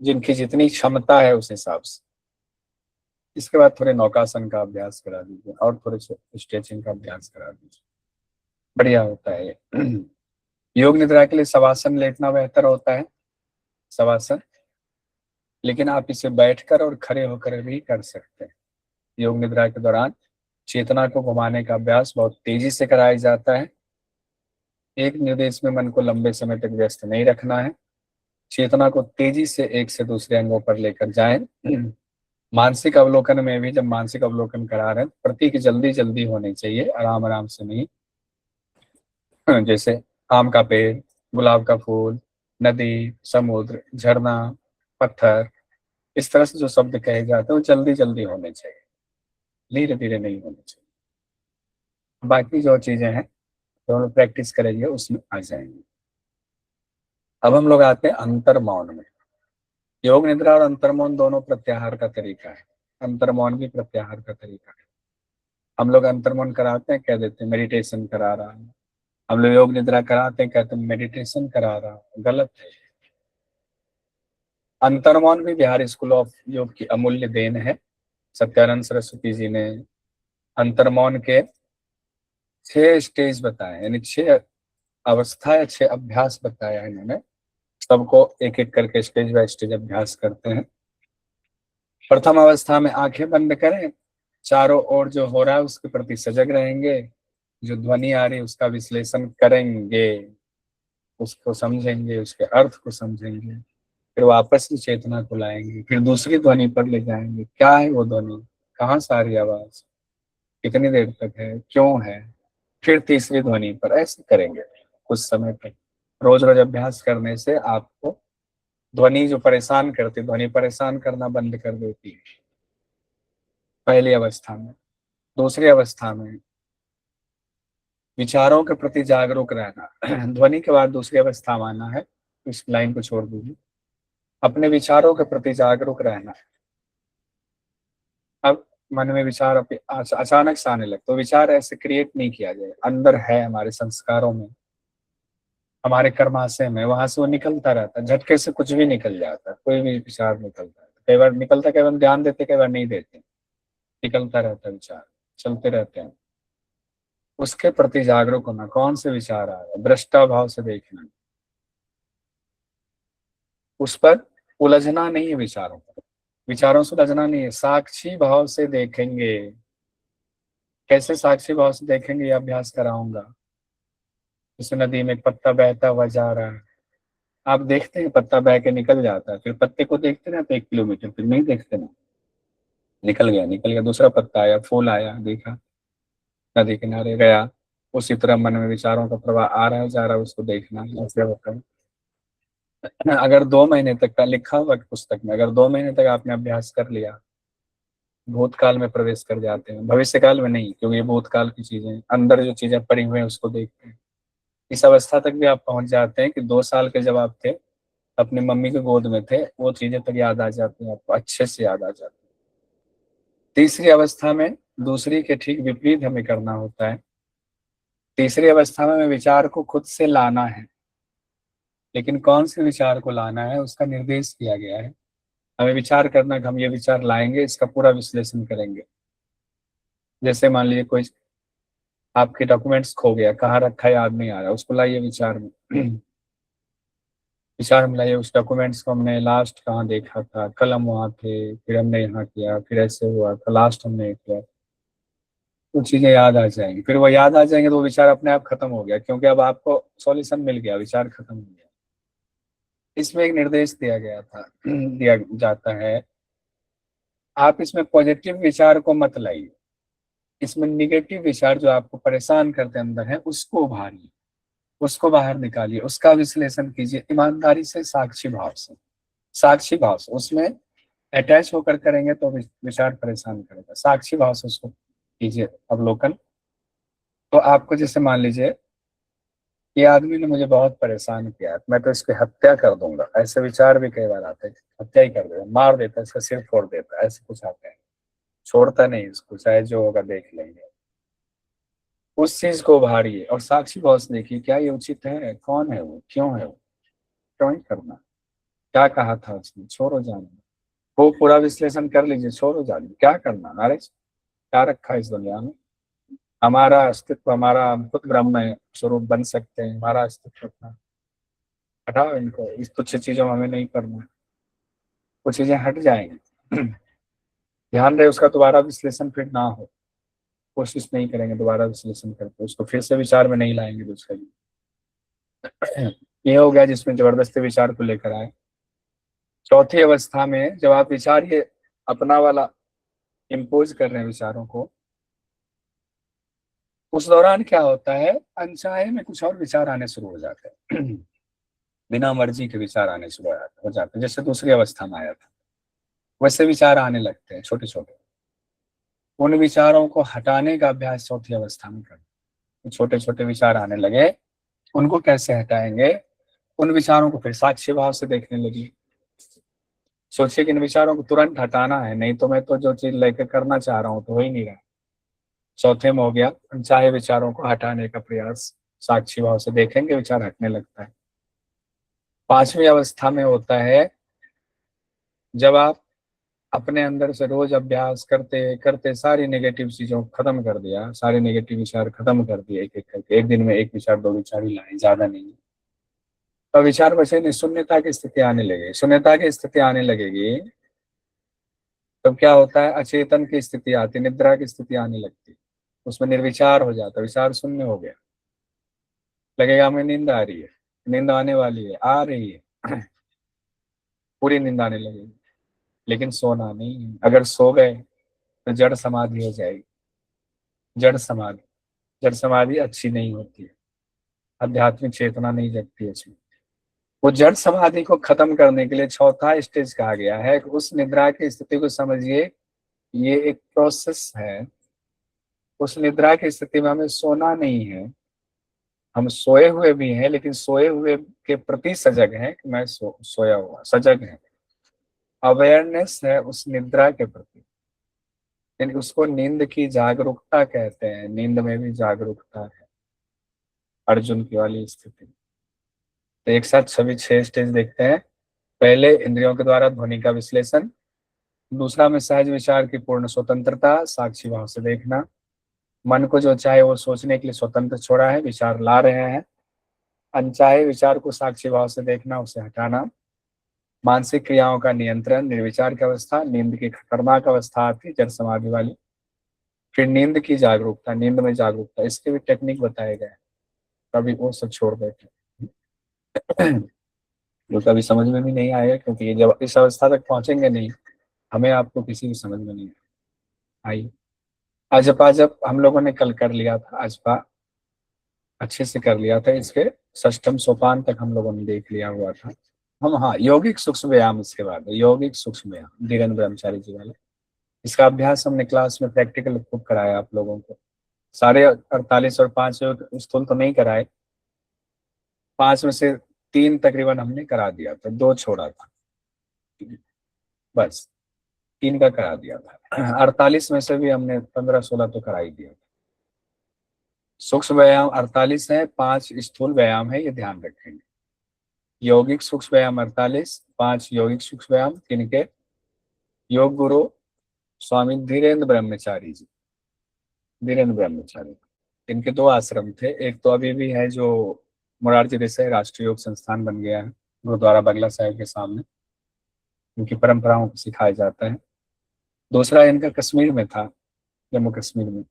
जिनकी जितनी क्षमता है उस हिसाब से। इसके बाद थोड़े नौकासन का अभ्यास करा दीजिए और थोड़े स्ट्रेचिंग का अभ्यास करा दीजिए, बढ़िया होता है ये। योग निद्रा के लिए शवासन लेटना बेहतर होता है, शवासन। लेकिन आप इसे बैठकर और खड़े होकर भी कर सकते हैं। योग निद्रा के दौरान चेतना को घुमाने का अभ्यास बहुत तेजी से कराया जाता है। एक निर्देश में मन को लंबे समय तक व्यस्त नहीं रखना है। चेतना को तेजी से एक से दूसरे अंगों पर लेकर जाएं। मानसिक अवलोकन में भी जब मानसिक अवलोकन करा रहे हैं, प्रतीक जल्दी जल्दी होने चाहिए, आराम आराम से नहीं। जैसे आम का पेड़, गुलाब का फूल, नदी, समुद्र, झरना, पत्थर, इस तरह से जो शब्द कहे जाते हैं वो जल्दी जल्दी होने चाहिए, धीरे धीरे नहीं होने चाहिए। बाकी जो चीजें हैं तो हम लोग प्रैक्टिस करेंगे उसमें आ जाएंगे। अब हम लोग आते हैं अंतर मौन में। योग निद्रा और अंतर्मौन दोनों प्रत्याहार का तरीका है। अंतर्मौन भी प्रत्याहार का तरीका है। हम लोग अंतर्मौन कराते हैं, कह देते हैं मेडिटेशन करा रहा है। हम लोग योग निद्रा कराते हैं, कहते हैं मेडिटेशन करा रहा है, गलत है। अंतर्मौन भी बिहार स्कूल ऑफ योग की अमूल्य देन है। सत्यानंद सरस्वती जी ने अंतर्मौन के 6 स्टेज बताए, यानी 6 अवस्था या 6 अभ्यास बताया इन्होंने। सबको एक एक करके स्टेज बाय स्टेज अभ्यास करते हैं। प्रथम अवस्था में आंखें बंद करें, चारों ओर जो हो रहा है उसके प्रति सजग रहेंगे, जो ध्वनि आ रही है उसका विश्लेषण करेंगे, उसको समझेंगे, उसके अर्थ को समझेंगे, फिर वापस से चेतना को लाएंगे, फिर दूसरी ध्वनि पर ले जाएंगे, क्या है वो ध्वनि, कहाँ से आ रही आवाज, कितनी देर तक है, क्यों है, फिर तीसरी ध्वनि पर। ऐसे करेंगे कुछ समय तक। रोज रोज अभ्यास करने से आपको ध्वनि जो परेशान करती, ध्वनि परेशान करना बंद कर देती है, पहली अवस्था में। दूसरी अवस्था में विचारों के प्रति जागरूक रहना। ध्वनि के बाद दूसरी अवस्था में आना है, इस लाइन को छोड़ दीजिए। अपने विचारों के प्रति जागरूक रहना, अब मन में विचार अचानक से आने लगते, तो विचार ऐसे क्रिएट नहीं किया जाए, अंदर है हमारे संस्कारों में, हमारे कर्माशय में, वहां से वो निकलता रहता है, झटके से कुछ भी निकल जाता है, कोई भी विचार निकलता है, कई बार निकलता है, कई बार ध्यान देते, कई बार नहीं देते, निकलता रहता है विचार, चलते रहते हैं। उसके प्रति जागरूक होना, कौन से विचार आ रहे हैं, दृष्टा भाव से देखना, उस पर उलझना नहीं है, विचारों पर, विचारों से उलझना नहीं है, साक्षी भाव से देखेंगे। कैसे साक्षी भाव से देखेंगे, ये अभ्यास कराऊंगा। जैसे नदी में एक पत्ता बहता हुआ जा रहा है, आप देखते हैं पत्ता बह के निकल जाता है, फिर पत्ते को देखते ना तो 1 किलोमीटर, फिर नहीं देखते ना, निकल गया, निकल गया, दूसरा पत्ता आया, फूल आया, देखा, नदी किनारे गया। उसी तरह मन में विचारों का प्रवाह आ रहा है, जा रहा है, उसको देखना, ऐसे होता है। अगर 2 महीने तक का लिखा हुआ पुस्तक में, अगर 2 महीने तक आपने अभ्यास कर लिया, भूतकाल में प्रवेश कर जाते हैं, भविष्य काल में नहीं, क्योंकि ये भूतकाल की चीजें, अंदर जो चीजें पड़ी हुई हैं उसको देखते हैं। इस अवस्था तक भी आप पहुंच जाते हैं कि 2 साल के जब आप थे, अपनी मम्मी के गोद में थे, वो चीजें तक याद आ जाती हैं आपको, अच्छे से याद आ जाती है। तीसरी अवस्था में दूसरी के ठीक विपरीत हमें करना होता है। तीसरी अवस्था में हमें विचार को खुद से लाना है, लेकिन कौन से विचार को लाना है उसका निर्देश दिया गया है। हमें विचार करना कि हम ये विचार लाएंगे, इसका पूरा विश्लेषण करेंगे। जैसे मान लीजिए कोई आपके डॉक्यूमेंट्स खो गया, कहाँ रखा है याद नहीं आ रहा, उसको लाइए विचार में। विचार में लाइए, उस डॉक्यूमेंट्स को हमने लास्ट कहाँ देखा था, कल हम वहाँ थे, फिर हमने यहाँ किया, फिर ऐसे हुआ था, लास्ट हमने किया, वो चीजें याद आ जाएंगी। फिर वो याद आ जाएंगे तो वो विचार अपने आप खत्म हो गया, क्योंकि अब आपको सॉल्यूशन मिल गया, विचार खत्म हो गया। इसमें एक निर्देश दिया गया था, दिया जाता है, आप इसमें पॉजिटिव विचार को मत लाइए, इसमें निगेटिव विचार जो आपको परेशान करते अंदर है उसको उभारिए, उसको बाहर निकालिए, उसका विश्लेषण कीजिए ईमानदारी से, साक्षी भाव से, साक्षी भाव से। उसमें अटैच होकर करेंगे तो विचार परेशान करेगा, साक्षी भाव से उसको कीजिए अवलोकन। तो आपको जैसे मान लीजिए, ये आदमी ने मुझे बहुत परेशान किया, मैं तो इसकी हत्या कर दूंगा, ऐसे विचार भी कई बार आते हैं, हत्या ही कर देगा, मार देता है, इसका सिर फोड़ देता है, ऐसे कुछ आते हैं, छोड़ता नहीं इसको, चाहे जो होगा देख लेंगे। उस चीज को उभारिए और साक्षी भाव से देखिए, क्या ये उचित है, कौन है वो, क्यों है वो, क्यों ही करना, क्या कहा था उसने, छोड़ो जाने, वो पूरा विश्लेषण कर लीजिए, छोड़ो जाने, क्या करना, अरे क्या रखा है इस दुनिया में, हमारा अस्तित्व, हमारा हम खुद ब्रह्म स्वरूप बन सकते हैं, हमारा अस्तित्व था, हटाओ इनको, इस तुच्छ चीजों में हमें नहीं करना, वो चीजें हट जाएंगी। ध्यान रहे उसका दोबारा विश्लेषण फिर ना हो, कोशिश नहीं करेंगे दोबारा विश्लेषण करके उसको फिर से विचार में नहीं लाएंगे दूसरे दिन। ये हो गया जिसमें जबरदस्ती विचार को लेकर आए। चौथी अवस्था में जब आप विचार ये अपना वाला इम्पोज कर रहे हैं विचारों को, उस दौरान क्या होता है, अनचाहे में कुछ और विचार आने शुरू हो जाते हैं। बिना मर्जी के विचार आने शुरू हो जाते हैं, जैसे दूसरी अवस्था में आया था वैसे विचार आने लगते हैं छोटे छोटे। उन विचारों को हटाने का अभ्यास चौथी अवस्था में करना। छोटे छोटे विचार आने लगे, उनको कैसे हटाएंगे, उन विचारों को फिर साक्षी भाव से देखने लगी। सोचिए कि इन विचारों को तुरंत हटाना है, नहीं तो मैं तो जो चीज लेकर करना चाह रहा हूँ तो हो ही नहीं रहा। चौथे में हो गया अनचाहे विचारों को हटाने का प्रयास, साक्षी भाव से देखेंगे विचार हटने लगता है। पांचवी अवस्था में होता है जब आप अपने अंदर से रोज अभ्यास करते करते सारी नेगेटिव चीजों को खत्म कर दिया, सारे नेगेटिव विचार खत्म कर दिए, एक एक करके, एक दिन में एक विचार दो विचार ही लाए, ज्यादा नहीं। तो विचार बचे नहीं, शून्यता की स्थिति आने लगेगी, शून्यता की स्थिति आने लगेगी तब क्या होता है, अचेतन की स्थिति आती, निद्रा की स्थिति आने लगती, उसमें निर्विचार हो जाता, विचार शून्य हो गया, लगेगा हमें नींद आ रही है, नींद आने वाली है, आ रही है, पूरी नींद आने लगेगी, लेकिन सोना नहीं है। अगर सो गए तो जड़ समाधि हो जाएगी, जड़ समाधि, जड़ समाधि अच्छी नहीं होती है, आध्यात्मिक चेतना नहीं जगती है इसमें। वो जड़ समाधि को खत्म करने के लिए चौथा स्टेज कहा गया है कि उस निद्रा की स्थिति को समझिए, ये एक प्रोसेस है। उस निद्रा की स्थिति में हमें सोना नहीं है, हम सोए हुए भी हैं, लेकिन सोए हुए के प्रति सजग हैं कि मैं सोया हुआ, सजग है, अवेयरनेस है उस निद्रा के प्रति। यानी उसको नींद की जागरूकता कहते हैं, नींद में भी जागरूकता है, अर्जुन की वाली स्थिति। तो एक साथ सभी 6 स्टेज देखते हैं। पहले इंद्रियों के द्वारा ध्वनि का विश्लेषण, दूसरा में सहज विचार की पूर्ण स्वतंत्रता, साक्षी भाव से देखना, मन को जो चाहे वो सोचने के लिए स्वतंत्र छोड़ा है, विचार ला रहे हैं, अनचाहे विचार को साक्षी भाव से देखना, उसे हटाना, मानसिक क्रियाओं का नियंत्रण, निर्विचार की अवस्था, नींद की खतरनाक अवस्था आती है जड़ समाधि वाली। फिर नींद की जागरूकता, नींद में जागरूकता, इसके भी टेक्निक बताए गए हैं, कभी वो सब छोड़ बैठे जो कभी समझ में भी नहीं आएगा, क्योंकि ये जब इस अवस्था तक पहुंचेंगे नहीं, हमें आपको किसी भी समझ में नहीं आई। अजपा जब हम लोगों ने कल कर लिया था, अजपा अच्छे से कर लिया था, इसके षष्ठम सोपान तक हम लोगों ने देख लिया हुआ था हम। हाँ, यौगिक सूक्ष्म व्यायाम इसके बाद, यौगिक सूक्ष्म व्यायाम धीरेन्द्र ब्रह्मचारी जी वाले, इसका अभ्यास हमने क्लास में प्रैक्टिकल खूब कराया आप लोगों को। सारे 48 और 5 स्थूल तो नहीं कराए, 5 में से 3 तकरीबन हमने करा दिया था, 2 छोड़ा था, बस 3 का करा दिया था। 48 में से भी हमने 15-16 तो करा ही दिया। सूक्ष्म व्यायाम 48 है, 5 स्थूल व्यायाम है, ये ध्यान रखेंगे। यौगिक सूक्ष्म व्यायाम 48, 5 यौगिक सूक्ष्म व्यायाम, किनके? योग गुरु स्वामी धीरेन्द्र ब्रह्मचारी जी, धीरेन्द्र ब्रह्मचारी। इनके 2 आश्रम थे, एक तो अभी भी है जो मोरारजी देसाई राष्ट्रीय योग संस्थान बन गया है गुरुद्वारा बंगला साहिब के सामने, इनकी परंपराओं को सिखाया जाता है। दूसरा इनका कश्मीर में था, जम्मू कश्मीर में।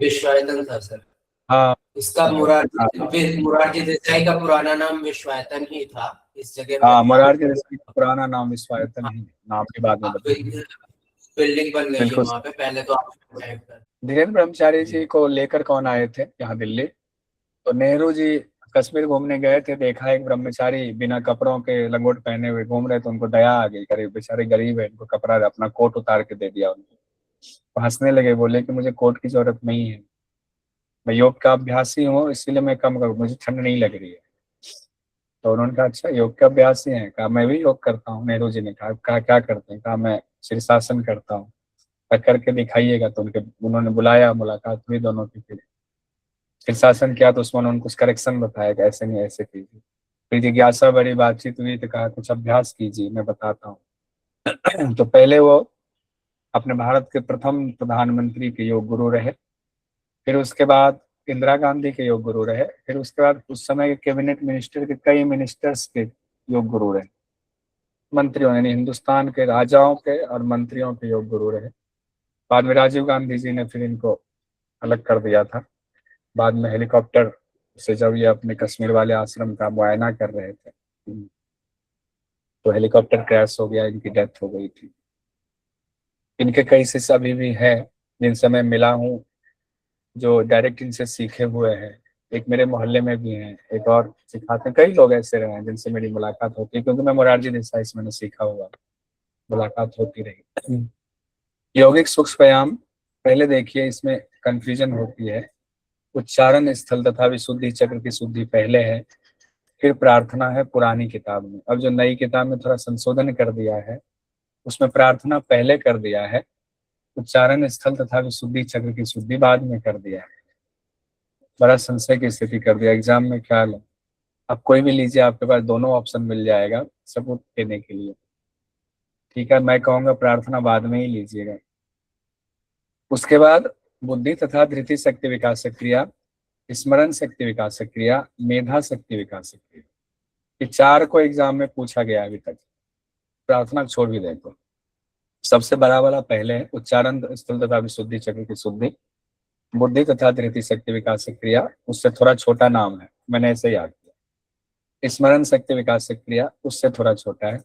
विश्वायतन था सर। हाँ, इसका मोरारजी देसाई का पुराना नाम विश्वायतन ही था। इस जगह हाँ, मोरारजी देसाई का पुराना नाम विश्वायतन ही, नाम के बाद में बताया, बिल्डिंग बन गई है वहाँ पे, पहले तो आप धीरेन्द्र ब्रह्मचारी जी को लेकर कौन आए थे यहाँ दिल्ली? तो नेहरू जी कश्मीर घूमने गए थे, देखा एक ब्रह्मचारी बिना कपड़ों के लंगोट पहने हुए घूम रहे, तो उनको दया आ गई, गरीब बेचारे गरीब है, इनको कपड़ा अपना कोट उतार के दे दिया उनको। तो हंसने लगे, बोले कि मुझे कोट की जरूरत नहीं है, मैं योग का अभ्यासी हूँ, इसीलिए मैं कम करूँ, मुझे ठंड नहीं लग रही है। तो उन्होंने कहा अच्छा योग का अभ्यासी है? कहा मैं भी योग करता हूँ। नेहरू जी ने कहा क्या करते हैं? कहा मैं शीर्षासन करता हूँ। करके दिखाइएगा। तो उन्होंने बुलाया, मुलाकात हुई दोनों की। फिर शीर्षासन किया तो उसमें उन्होंने कुछ करेक्शन बताया कि ऐसे नहीं ऐसे कीजिए। फिर जिज्ञासा बड़ी, बातचीत हुई तो कहा कुछ अभ्यास कीजिए, मैं बताता हूँ। तो पहले वो अपने भारत के प्रथम प्रधानमंत्री के योग गुरु रहे, फिर उसके बाद इंदिरा गांधी के योग गुरु रहे, फिर उसके बाद उस समय के कैबिनेट मिनिस्टर के कई मिनिस्टर्स के योग गुरु रहे, मंत्रियों यानी हिंदुस्तान के राजाओं के और मंत्रियों के योग गुरु रहे। बाद में राजीव गांधी जी ने फिर इनको अलग कर दिया था। बाद में हेलीकॉप्टर से जब ये अपने कश्मीर वाले आश्रम का मुआयना कर रहे थे तो हेलीकॉप्टर क्रैश हो गया, इनकी डेथ हो गई थी। इनके कई शिष्य अभी भी है जिनसे मैं मिला हूँ, जो डायरेक्ट इनसे सीखे हुए हैं। एक मेरे मोहल्ले में भी हैं, एक और सिखाते हैं। कई लोग ऐसे रहे हैं जिनसे मेरी मुलाकात होती है, क्योंकि मैं मोरारजी देसाई से मैंने सीखा हुआ, मुलाकात होती रही। यौगिक सूक्ष्म व्यायाम पहले देखिए, इसमें कंफ्यूजन होती है। उच्चारण स्थल तथा विशुद्धि चक्र की शुद्धि पहले है, फिर प्रार्थना है पुरानी किताब में। अब जो नई किताब में थोड़ा संशोधन कर दिया है, उसमें प्रार्थना पहले कर दिया है, उच्चारण स्थल तथा विशुद्धि चक्र की शुद्धि बाद में कर दिया है। बड़ा संशय की स्थिति कर दिया। एग्जाम में ख्याल है, आप कोई भी लीजिए, आपके पास दोनों ऑप्शन मिल जाएगा सबूत देने के लिए। ठीक है, मैं कहूँगा प्रार्थना बाद में ही लीजिएगा। उसके बाद बुद्धि तथा धृति शक्ति विकास क्रिया, स्मरण शक्ति विकास क्रिया, मेधा शक्ति विकास क्रिया, ये 4 को एग्जाम में पूछा गया अभी तक। प्रार्थना छोड़ भी देखो, सबसे बड़ा वाला पहले है उच्चारण स्थल तथा विशुद्धि चक्र की शुद्धि। बुद्धि तथा धृति शक्ति विकास क्रिया, उससे थोड़ा छोटा नाम है, मैंने ऐसे याद किया। स्मरण शक्ति विकास क्रिया, उससे थोड़ा छोटा है।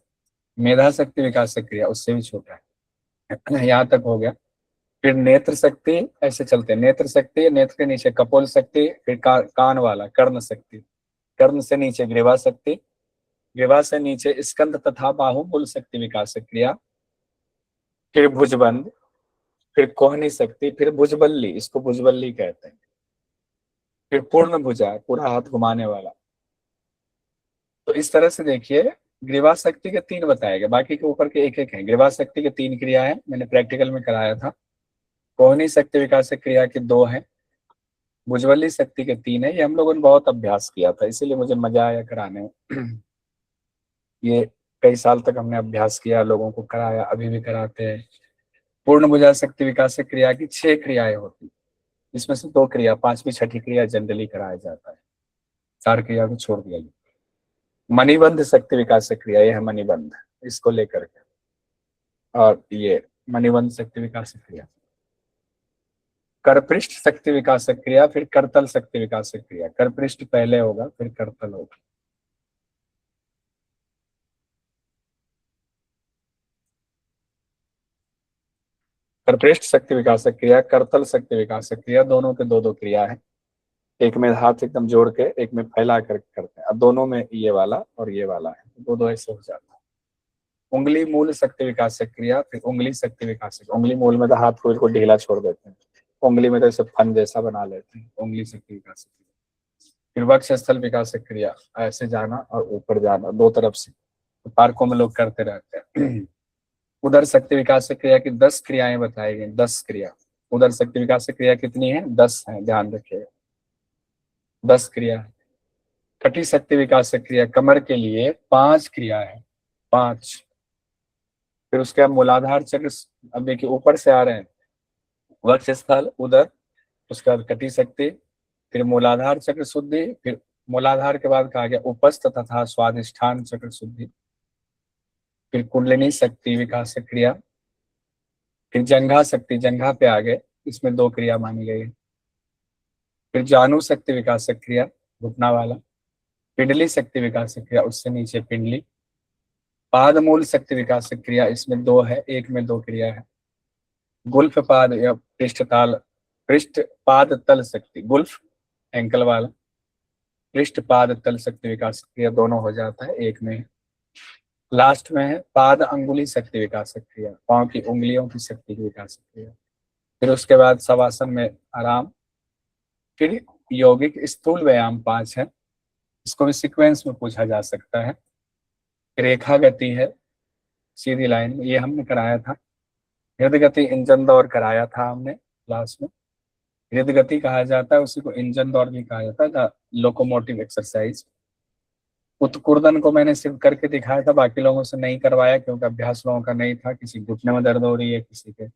मेधा शक्ति विकास क्रिया, उससे भी छोटा है। यहाँ तक हो गया। फिर नेत्र शक्ति, ऐसे चलते हैं। नेत्र शक्ति, नेत्र के नीचे कपोल शक्ति, फिर कान वाला कर्ण शक्ति, कर्ण से नीचे ग्रीवा शक्ति, ग्रीवा से नीचे स्कंद तथा बाहुबल शक्ति विकास क्रिया, फिर भुजबंद, फिर कोहनी शक्ति, फिर भुजबल्ली, इसको भुजबल्ली कहते हैं, फिर पूर्ण भुजा, पूरा हाथ घुमाने वाला। तो इस तरह से देखिए, ग्रीवा शक्ति के 3 बताए गए, बाकी के ऊपर के एक एक हैं। ग्रीवा शक्ति के 3 क्रिया है, मैंने प्रैक्टिकल में कराया था। कोहनी शक्ति विकासक क्रिया के 2 हैं, भुजबली शक्ति के 3 है। ये हम लोगों ने बहुत अभ्यास किया था, इसीलिए मुझे मजा आया कराने में। ये कई साल तक हमने अभ्यास किया, लोगों को कराया, अभी भी कराते हैं। पूर्ण भुजा शक्ति विकासक क्रिया की 6 क्रियाएं होती, इसमें से 2 क्रिया, 5वीं 6ठी क्रिया जनरली कराया जाता है, 4 क्रिया को छोड़ दिया गया। मणिबंध शक्ति विकासक क्रिया, ये है मणिबंध, इसको लेकर के, और ये मणिबंध शक्ति विकासक क्रिया। करपृष्ठ शक्ति विकासक क्रिया, फिर करतल शक्ति विकासक क्रिया। करपृष्ठ पहले होगा, फिर करतल होगा। करपृष्ठ शक्ति विकासक क्रिया, करतल शक्ति विकासक क्रिया, दोनों के 2-2 क्रिया है। एक में हाथ एकदम जोड़ के, एक में फैला कर करते हैं। अब दोनों में ये वाला और ये वाला है, 2-2 ऐसे हो जाता है। उंगली मूल शक्ति विकासक क्रिया, फिर उंगली शक्ति विकासक। उंगली मूल में तो हाथ को बिल्कुल ढीला छोड़ देते हैं, उंगली में तो ऐसे फन जैसा बना लेते हैं, उंगली शक्ति विकासक क्रिया। फिर वक्ष स्थल विकासक क्रिया, ऐसे जाना और ऊपर जाना, 2 तरफ से, तो पार्कों में लोग करते रहते हैं। उदर शक्ति विकासक क्रिया की 10 क्रियाएं बताई गई, 10 क्रिया। उदर शक्ति विकासक क्रिया कितनी है? 10 है, ध्यान रखिएगा, 10 क्रिया है। कटी शक्ति विकासक क्रिया, कमर के लिए 5 क्रिया है, 5। फिर उसके बाद मूलाधार चक्र, अब देखिए ऊपर से आ रहे हैं, वक्ष स्थल, उदर, उसके बाद कटी शक्ति, फिर मूलाधार चक्र शुद्धि, फिर मूलाधार के बाद कहा गया उपस्थ तथा स्वादिष्ठान चक्र शुद्धि, फिर कुंडलिनी शक्ति विकासक क्रिया, फिर जंघा शक्ति, जंघा पे आ गए, इसमें 2 क्रिया मानी गई है। फिर जानु शक्ति विकासक क्रिया, घुटना वाला। पिंडली शक्ति विकासक क्रिया, उससे नीचे पिंडली। पाद मूल शक्ति विकासक क्रिया, इसमें 2 है, एक में 2 क्रिया है। गुल्फ पाद या पृष्ठ पाद तल शक्ति, गुल्फ एंकल वाला, पृष्ठ पाद तल शक्ति विकासक क्रिया, दोनों हो जाता है, एक में। लास्ट में है पाद अंगुली शक्ति विकासक क्रिया, पांव की उंगलियों की शक्ति की विकासक क्रिया। फिर उसके बाद शवासन में आराम। फिर यौगिक स्थूल व्यायाम 5 है, इसको भी सीक्वेंस में पूछा जा सकता है। रेखा गति है, सीधी लाइन में, ये हमने कराया था। हृदय गति, इंजन दौड़ कराया था हमने क्लास में। हृदय गति कहा जाता है, उसी को इंजन दौड़ भी कहा जाता है, लोकोमोटिव एक्सरसाइज। उत्कुर्दन को मैंने सिर्फ करके दिखाया था, बाकी लोगों से नहीं करवाया, क्योंकि अभ्यास लोगों का नहीं था। किसी घुटने में दर्द हो रही है, किसी के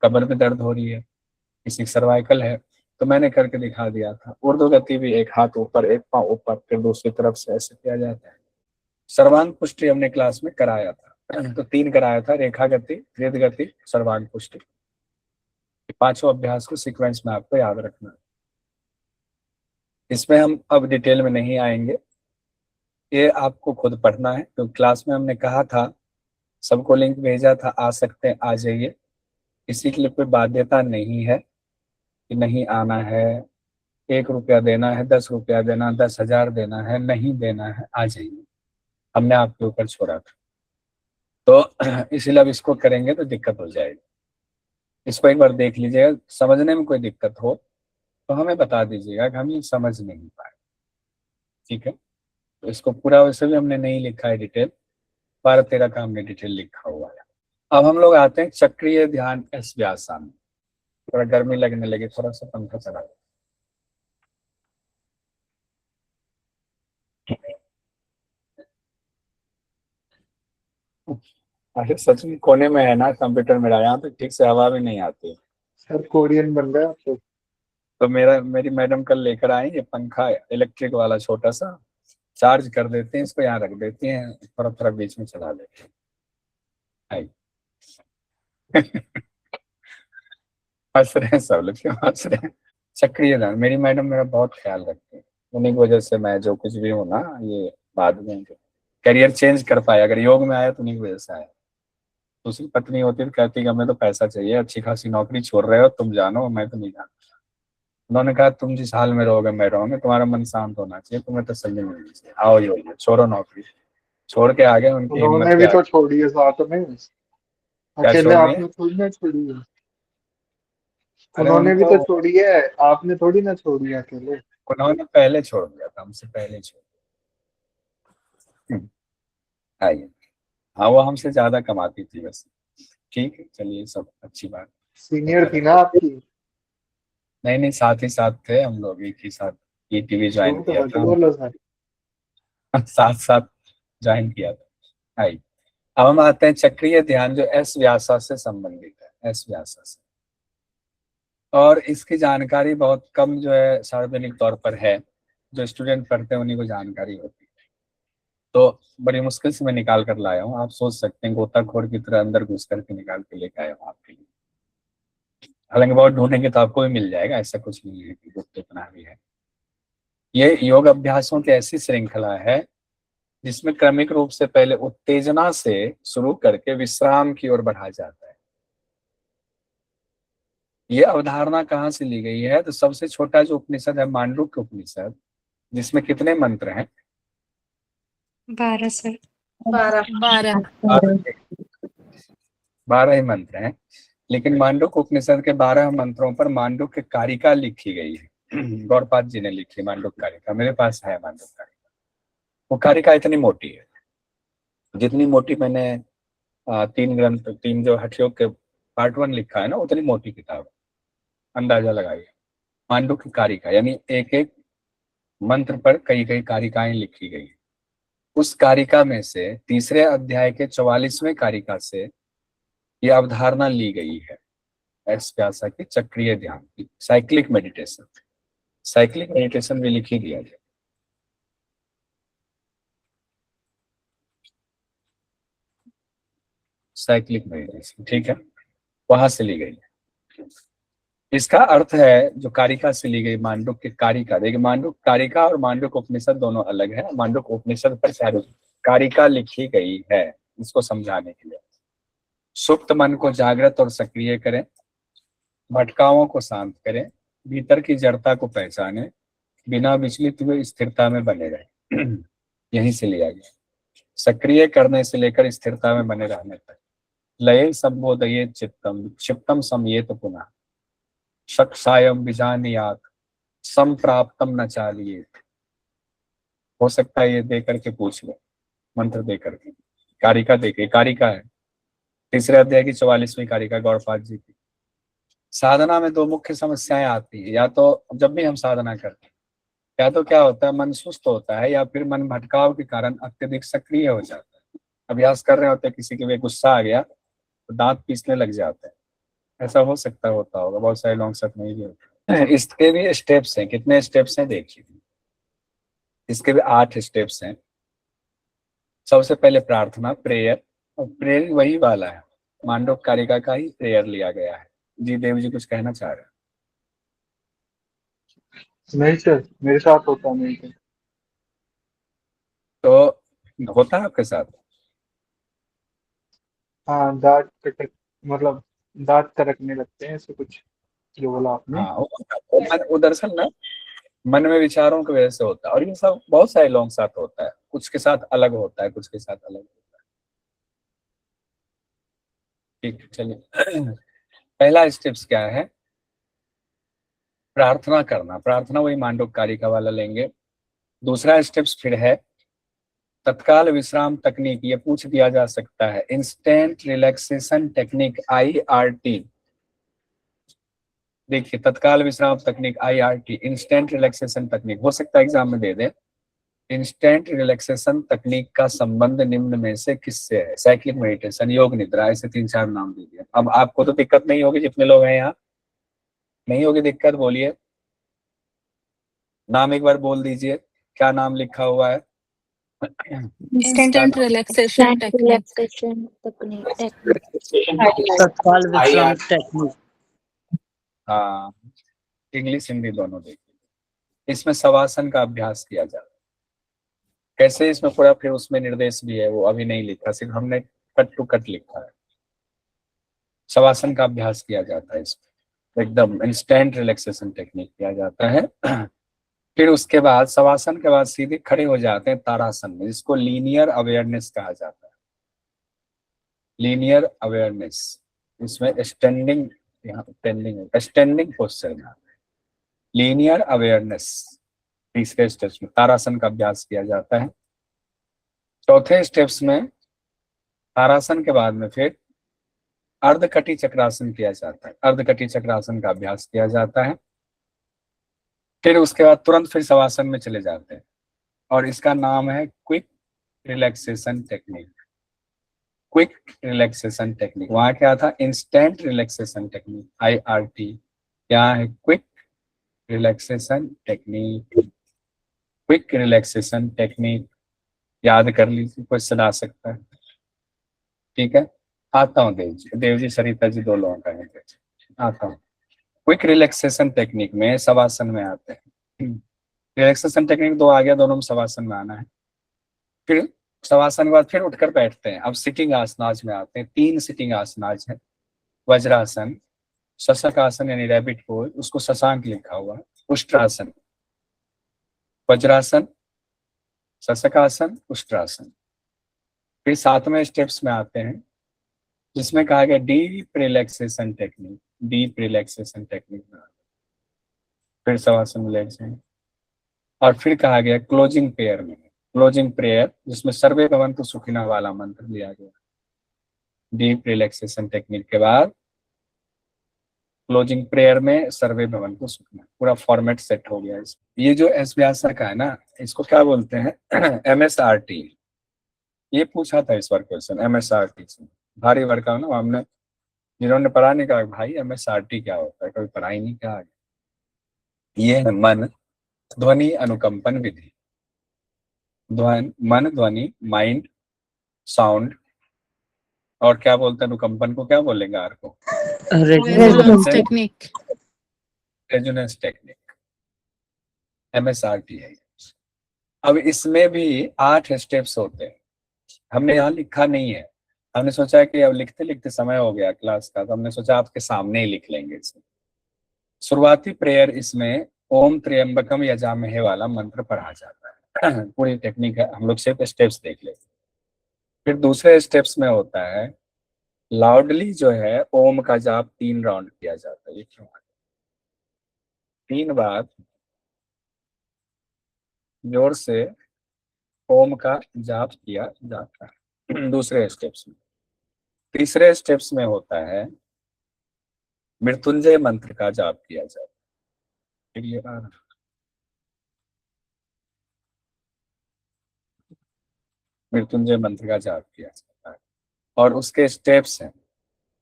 कमर में दर्द हो रही है, किसी सर्वाइकल है, तो मैंने करके दिखा दिया था। ऊर्ध्व गति भी, एक हाथ ऊपर, एक पांव ऊपर, फिर दूसरी तरफ से ऐसे किया जाता है। सर्वांग पुष्टि हमने क्लास में कराया था, तो 3 कराया था, रेखा गति, हृदय गति, सर्वांग पुष्टि। 5 अभ्यास को सीक्वेंस में आपको याद रखना है। इसमें हम अब डिटेल में नहीं आएंगे, ये आपको खुद पढ़ना है। तो क्लास में हमने कहा था, सबको लिंक भेजा था, आ सकते हैं आ जाइए, किसी के लिए कोई बाध्यता नहीं है कि नहीं आना है, 1 रुपया देना है, 10 रुपया देना, 10,000 देना है, नहीं देना है, आ जाइए, हमने आपके ऊपर छोड़ा था। तो इसलिए अब इसको करेंगे तो दिक्कत हो जाएगी। इसको एक बार देख लीजिएगा, समझने में कोई दिक्कत हो तो हमें बता दीजिएगा कि हम ये समझ नहीं पाए, ठीक है। तो इसको पूरा वैसे भी हमने नहीं लिखा है डिटेल, 12-13 का हमने डिटेल लिखा हुआ है। अब हम लोग आते हैं चक्रीय ध्यान एस व्यायाम में। थोड़ा गर्मी लगने लगी, थोड़ा सा पंखा चला। अरे सच में कोने में है ना कंप्यूटर मेरा, यहाँ तो ठीक से हवा भी नहीं आती। सर कोरियन बन रहा है आपको। तो मेरी मैडम कल लेकर आई ये पंखा, इलेक्ट्रिक वाला छोटा सा, चार्ज कर देते हैं इसको, यहाँ रख देती हैं, थोड़ा थोड़ा बीच में चला देते हैं। हंस रहे हैं सब लोग, क्यों हंस रहे हैं? चक्रीय ध्यान, मेरी मैडम मेरा बहुत ख्याल रखती है, उन्हीं की वजह से मैं जो कुछ भी हूँ ना, ये बाद में करियर चेंज कर पाया। अगर योग में आया तो उन्हीं की वजह से आया। दूसरी पत्नी होती तो कहती कि हमें तो पैसा चाहिए, अच्छी खासी नौकरी छोड़ रहे हो, तुम जानो, मैं तो नहीं जानता। उन्होंने कहा तुम जिस हाल में रहोगे मैं रहूंगा, तुम्हारा मन शांत होना चाहिए, तुम्हें तसल्ली मिलनी चाहिए, आओ ये छोड़ो नौकरी। छोड़ के आगे, उनकी हिम्मत उन्होंने भी के तो आगे। छोड़ी है साथ में, क्या अकेले छोड़ दिए? आपने थोड़ी ना छोड़ी है। अरे उन्होंने भी उनको, तो छोड़ी है, आपने थोड़ी ना छोड़ी है अकेले। उन्होंने पहले छोड़ दिया था, हमसे पहले छोड़ दिया। आइए, हाँ वो हमसे ज्यादा कमाती थी वैसे। ठीक है, चलिए सब अच्छी बात। सीनियर थी ना आपकी? नहीं नहीं, साथ ही साथ थे हम लोग, एक ही साथ ईटीवी ज्वाइन झूठ किया मत था बोलो सर। साथ साथ ज्वाइन किया था। हाई। अब हम आते हैं चक्रीय ध्यान, जो एस व्यासा से संबंधित है, एस व्यासा से। और इसकी जानकारी बहुत कम जो है सार्वजनिक तौर पर है, जो स्टूडेंट पढ़ते हैं उन्हीं को जानकारी होती है। तो बड़ी मुश्किल से मैं निकाल कर लाया हूँ, आप सोच सकते हैं गोताखोर की तरह अंदर घुस करके निकाल के लेके आया हूँ आपके लिए। हालांकि बहुत ढूंढेंगे तो आपको भी मिल जाएगा, ऐसा कुछ नहीं है कि गुप्त इतना भी है। ये योग अभ्यासों की ऐसी श्रृंखला है जिसमें क्रमिक रूप से पहले उत्तेजना से शुरू करके विश्राम की ओर बढ़ा जाता है। ये अवधारणा कहाँ से ली गई है? तो सबसे छोटा जो उपनिषद है मांडुक्य उपनिषद, जिसमें कितने मंत्र हैं? 12 सर। 12। 12 ही मंत्र हैं। लेकिन मांडुक्य उपनिषद के 12 मंत्रों पर मांडुक्य कारिका लिखी गई है। गौड़पाद जी ने लिखी मांडुक्य कारिका, मेरे पास है मांडुक्य कारिका। वो कारिका इतनी मोटी है, जितनी मोटी मैंने 3 ग्रंथ, 3 जो हठयोग के पार्ट 1 लिखा है ना, उतनी मोटी किताब है। अंदाजा लगाइए, मांडुक्य कारिका यानी एक एक मंत्र पर कई कई कारिकाएं लिखी गई। उस कारिका में से तीसरे अध्याय के 44वें कारिका से यह अवधारणा ली गई है, एस व्यासा की चक्रीय ध्यान की, साइक्लिक मेडिटेशन। साइक्लिक मेडिटेशन भी लिखी दिया गया। साइक्लिक मेडिटेशन, ठीक है, वहां से ली गई है। इसका अर्थ है जो कारिका से ली गई, मांडुक्य कारिका। देखिए, मांडुक्य कारिका और मांडुक्य उपनिषद दोनों अलग है। मांडुक्य उपनिषद पर कारिका लिखी गई है, इसको समझाने के लिए। सुप्त मन को जागृत और सक्रिय करें, भटकाओं को शांत करें, भीतर की जड़ता को पहचाने, बिना विचलित हुए स्थिरता में बने रहे। यहीं से लिया गया, सक्रिय करने से लेकर स्थिरता में बने रहने तक। लये संबोधये चित्तम क्षिप्तम समयेत पुनः, शक्षायम विजानीयात संप्राप्तम न चालियेत। हो सकता है ये दे करके पूछ लो, मंत्र दे करके। कारिका देखे, कारिका है तीसरे अध्याय की 44वीं कारिका गौड़पाद जी की। साधना में 2 मुख्य समस्याएं आती है, या तो जब भी हम साधना करते हैं, या तो क्या होता है मन सुस्त होता है, या फिर मन भटकाव के कारण अत्यधिक सक्रिय हो जाता है। अभ्यास कर रहे होते हैं, किसी के भी गुस्सा आ गया तो दांत पीसने लग जाते हैं, ऐसा हो सकता होता होगा, बहुत सारे लॉन्ग शॉट में भी होता है। इसके भी स्टेप्स हैं, कितने स्टेप्स हैं देखिए, इसके भी 8 स्टेप्स हैं। सबसे पहले प्रार्थना, प्रेयर, और प्रेयर वही वाला है, मांडुक्य कारिका का ही प्रेयर लिया गया है। जी देव जी कुछ कहना चाह रहे हैं? नहीं सर, मेरे साथ होता नहीं सर। तो होता है आपके साथ? हाँ, दांत कटक, मतलब दांत तरकने लगते हैं, ऐसे कुछ जो बोला आपने। हाँ, वो दरअसल ना मन में विचारों की वजह से होता है, और ये सब बहुत सारे लोगों के साथ होता है, कुछ के साथ अलग होता है, कुछ के साथ अलग होता है। ठीक है, चलिए। पहला स्टेप्स क्या है? प्रार्थना करना। प्रार्थना वही मांडुक्य कारिका वाला लेंगे। दूसरा स्टेप्स फिर है तत्काल विश्राम तकनीक। ये पूछ दिया जा सकता है, इंस्टेंट रिलैक्सेशन टेक्निक, IRT। देखिए, तत्काल विश्राम तकनीक IRT, इंस्टेंट रिलैक्सेशन तकनीक, हो सकता है एग्जाम में दे दे। इंस्टेंट रिलैक्सेशन तकनीक का संबंध निम्न में से किससे है? साइक्लिक मेडिटेशन, योग निद्रा, ऐसे 3-4 नाम दीजिए। अब आपको तो दिक्कत नहीं होगी, जितने लोग हैं यहाँ नहीं होगी दिक्कत, बोलिए नाम एक बार बोल दीजिए, क्या नाम लिखा हुआ है? Instant relaxation technique. तत्काल विश्राम IR टेक्निक। हाँ, इंग्लिश हिंदी दोनों देखिए। इसमें शवासन का अभ्यास किया जाता है। कैसे? इसमें पूरा फिर उसमें निर्देश भी है, वो अभी नहीं लिखा, सिर्फ हमने कट टू कट लिखा है। शवासन का अभ्यास किया जाता है, इसमें एकदम इंस्टेंट रिलैक्सेशन टेक्निक किया जाता है। फिर उसके बाद शवासन के बाद सीधे खड़े हो जाते हैं तारासन में, जिसको लीनियर अवेयरनेस कहा जाता है। लीनियर अवेयरनेस, इसमें स्टैंडिंग, यहाँ पेंडिंग, स्टैंडिंग पोस्चर में लीनियर अवेयरनेस। तीसरे स्टेप्स में तारासन का अभ्यास किया जाता है। चौथे स्टेप्स में तारासन के बाद में फिर अर्धकटी चक्रासन किया जाता है, अर्धकटी चक्रासन का अभ्यास किया जाता है। फिर उसके बाद तुरंत फिर शवासन में चले जाते हैं और इसका नाम है quick relaxation technique. Quick relaxation technique, वहां क्या था, इंस्टेंट रिलैक्सेशन टेक्निक, IRT। क्या है, quick relaxation technique, quick relaxation technique. याद कर लीजिए, क्वेश्चन आ सकता है। ठीक है, आता हूँ देव जी सरिता जी, 2 लोगों का है, आता हूँ। क्विक रिलैक्सेशन टेक्निक में शवासन में आते हैं। रिलैक्सेशन टेक्निक 2 आ गया, दोनों में शवासन में आना है। फिर शवासन के बाद फिर उठकर बैठते हैं। अब सिटिंग आसनाज में आते हैं। 3 सिटिंग आसनाज है, वज्रासन, शशक आसन यानी रैबिट पोज, उसको शशांक लिखा हुआ है, उष्ट्रासन, वज्रासन, शशकासन, उष्ट्रासन। फिर 7वें स्टेप्स में आते हैं जिसमें कहा गया deep relaxation technique, deep relaxation technique में फिर शवासन में लेट जाएंगे। और फिर कहा गया क्लोजिंग प्रेयर में, क्लोजिंग प्रेयर जिसमें सर्वे भवन्तु सुखिनः वाला मंत्र लिया गया। डीप रिलैक्सेशन टेक्निक के बाद क्लोजिंग प्रेयर में सर्वे भवन्तु सुखिनः, पूरा फॉर्मेट सेट हो गया। ये जो एस व्यासा का है ना, इसको क्या बोलते हैं, MSRT। ये पूछा था इस बार क्वेश्चन, MSRT से भारी वर्क ना, हमने जिन्होंने पढ़ा नहीं कहा भाई MSRT क्या होता है, कभी पढ़ाई नहीं कहा। ये है मन ध्वनि अनुकंपन विधि। मन ध्वनि, माइंड, साउंड, और क्या बोलते हैं अनुकंपन को, क्या बोलेंगे आर को, resonance technique, resonance technique, MSRT है। अब इसमें भी 8 स्टेप्स होते हैं। हमने यहाँ लिखा नहीं है, हमने सोचा कि अब लिखते लिखते समय हो गया क्लास का, तो हमने सोचा आपके सामने ही लिख लेंगे इसे। शुरुआती प्रेयर इसमें ओम त्र्यंबकम यजामहे वाला मंत्र पढ़ा जाता है। पूरी टेक्निक है, हम लोग सिर्फ स्टेप्स देख लेते। फिर दूसरे स्टेप्स में होता है लाउडली जो है ओम का जाप 3 राउंड किया जाता है। ये क्यों, 3 बार जोर से ओम का जाप किया जाता है दूसरे स्टेप्स में। तीसरे स्टेप्स में होता है मृत्युंजय मंत्र का जाप किया जाता है। मृत्युंजय मंत्र का जाप किया जाता है और उसके स्टेप्स हैं,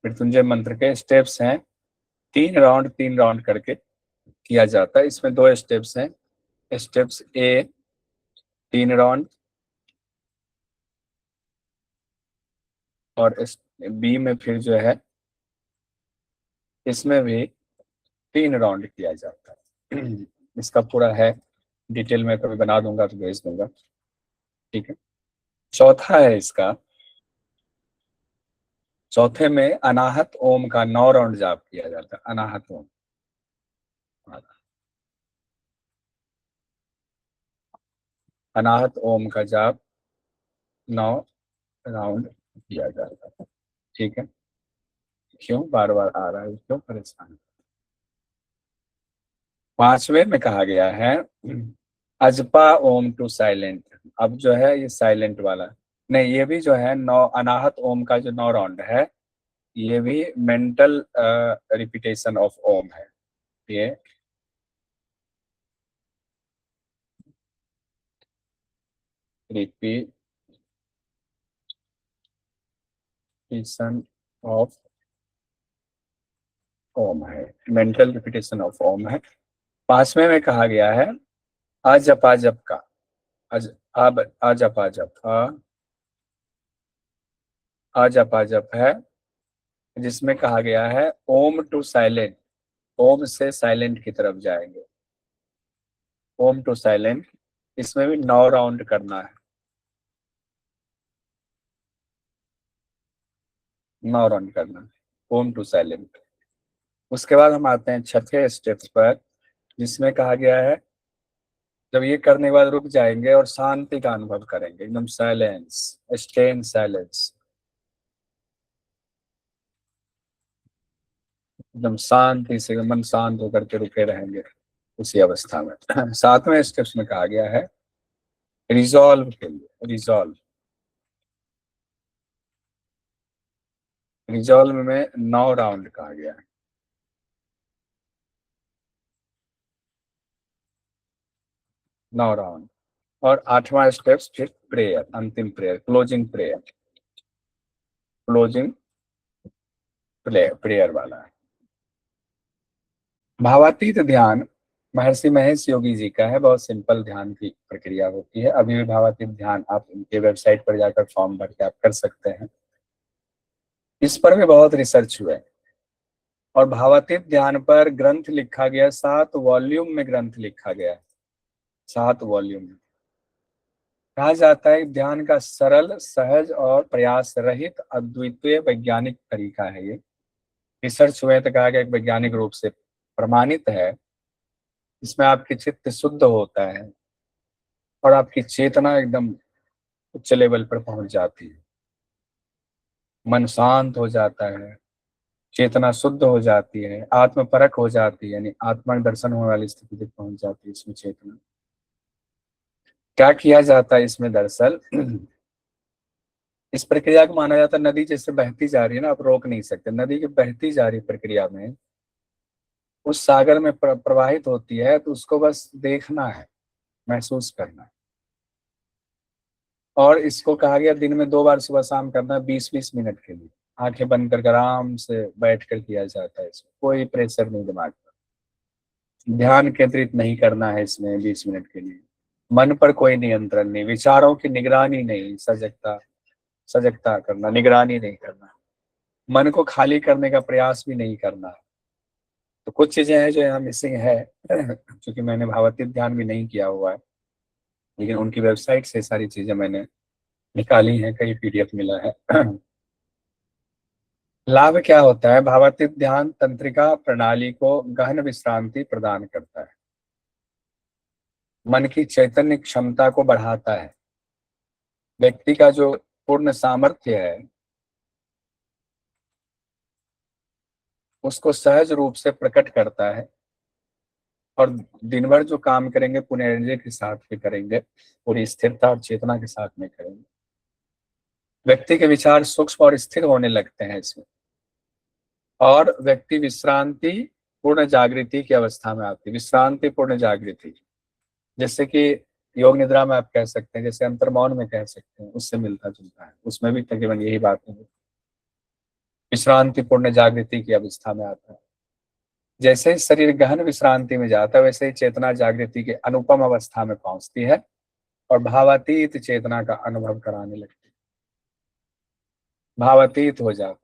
मृत्युंजय मंत्र के स्टेप्स हैं 3 राउंड करके किया जाता है। इसमें 2 स्टेप्स हैं, स्टेप्स A 3 राउंड और B में फिर जो है इसमें भी 3 राउंड किया जाता है। इसका पूरा है डिटेल में, कभी बना दूंगा तो भेज दूंगा। ठीक है, चौथा है इसका, चौथे में अनाहत ओम का 9 राउंड जाप किया जाता है। अनाहत ओम, अनाहत ओम का जाप 9 राउंड किया जाता है। ठीक है, क्यों बार बार आ रहा है, क्यों परेशान। 5वें में कहा गया है अजपा ओम टू साइलेंट। अब जो है ये साइलेंट वाला नहीं, ये भी जो है 9 अनाहत ओम का जो 9 राउंड है, ये भी मेंटल रिपीटेशन ऑफ ओम है। ये रिपीटेशन ऑफ ओम है, मेंटल रिपीटेशन ऑफ ओम है। 5वें में कहा गया है अजपा जप का, अजपा जप है, जिसमें कहा गया है ओम टू साइलेंट, ओम से साइलेंट की तरफ जाएंगे, ओम टू साइलेंट। इसमें भी 9 राउंड करना है, 9 राउंड करना है ओम टू साइलेंट। उसके बाद हम आते हैं 6थे स्टेप्स पर, जिसमें कहा गया है जब ये करने के बाद रुक जाएंगे और शांति का अनुभव करेंगे, एकदम साइलेंस, स्टे इन साइलेंस, एकदम शांति से मन शांत होकर के रुके रहेंगे उसी अवस्था में। 7वें स्टेप्स में कहा गया है रिजॉल्व के लिए, रिजॉल्व रिजॉल्व में 9 राउंड कहा गया है। 9 राउंड और 8वां स्टेप्स फिर प्रेयर, अंतिम prayer, closing prayer, closing prayer वाला है। भावातीत ध्यान महर्षि महेश योगी जी का है। बहुत सिंपल ध्यान की प्रक्रिया होती है। अभी भी भावातीत ध्यान आप इनके वेबसाइट पर जाकर फॉर्म भर के आप कर सकते हैं। इस पर भी बहुत रिसर्च हुआ है और भावातीत ध्यान पर ग्रंथ लिखा गया, 7 वॉल्यूम में ग्रंथ लिखा गया है। 7 वॉल्यूम में। कहा जाता है ध्यान का सरल, सहज और प्रयास रहित अद्वितीय वैज्ञानिक तरीका है। ये रिसर्च हुए तो कहा गया वैज्ञानिक रूप से प्रमाणित है। इसमें आपकी चित्त शुद्ध होता है और आपकी चेतना एकदम उच्च लेवल पर पहुंच जाती है। मन शांत हो जाता है, चेतना शुद्ध हो जाती है, आत्म परख हो जाती है, यानी आत्मा दर्शन होने वाली स्थिति तक पहुंच जाती है इसमें चेतना। क्या किया जाता है इसमें? दरअसल इस प्रक्रिया को माना जाता है नदी जैसे बहती जा रही है ना, आप रोक नहीं सकते। नदी की बहती जा रही प्रक्रिया में उस सागर में प्रवाहित होती है, तो उसको बस देखना है, महसूस करना है। और इसको कहा गया दिन में 2 बार सुबह शाम करना है, 20-20 मिनट के लिए। आंखें बंद करके आराम से बैठ कर किया जाता है। इसमें कोई प्रेशर नहीं दिमाग पर, ध्यान केंद्रित नहीं करना है इसमें 20 मिनट के लिए। मन पर कोई नियंत्रण नहीं, विचारों की निगरानी नहीं, सजगता करना, निगरानी नहीं करना, मन को खाली करने का प्रयास भी नहीं करना। तो कुछ चीजें हैं जो यहाँ मिसिंग है क्योंकि मैंने भावातीत ध्यान भी नहीं किया हुआ है, लेकिन उनकी वेबसाइट से सारी चीजें मैंने निकाली हैं, कई PDF मिला है। लाभ क्या होता है? भावातीत ध्यान तंत्रिका प्रणाली को गहन विश्रांति प्रदान करता है, मन की चैतन्य क्षमता को बढ़ाता है, व्यक्ति का जो पूर्ण सामर्थ्य है उसको सहज रूप से प्रकट करता है और दिन भर जो काम करेंगे पूर्ण एनर्जी के साथ में करेंगे, पूरी स्थिरता और चेतना के साथ में करेंगे। व्यक्ति के विचार सूक्ष्म और स्थिर होने लगते हैं इसमें, और व्यक्ति विश्रांति पूर्ण जागृति की अवस्था में आती है। विश्रांति पूर्ण जागृति, जैसे कि योग निद्रा में आप कह सकते हैं, जैसे अंतर्मौन में कह सकते हैं, उससे मिलता जुलता है। उसमें भी तकरीबन यही बात है, विश्रांति पूर्ण जागृति की अवस्था में आता है। जैसे ही शरीर गहन विश्रांति में जाता है वैसे ही चेतना जागृति के अनुपम अवस्था में पहुंचती है और भावातीत चेतना का अनुभव कराने लगती है। भावातीत हो जाता,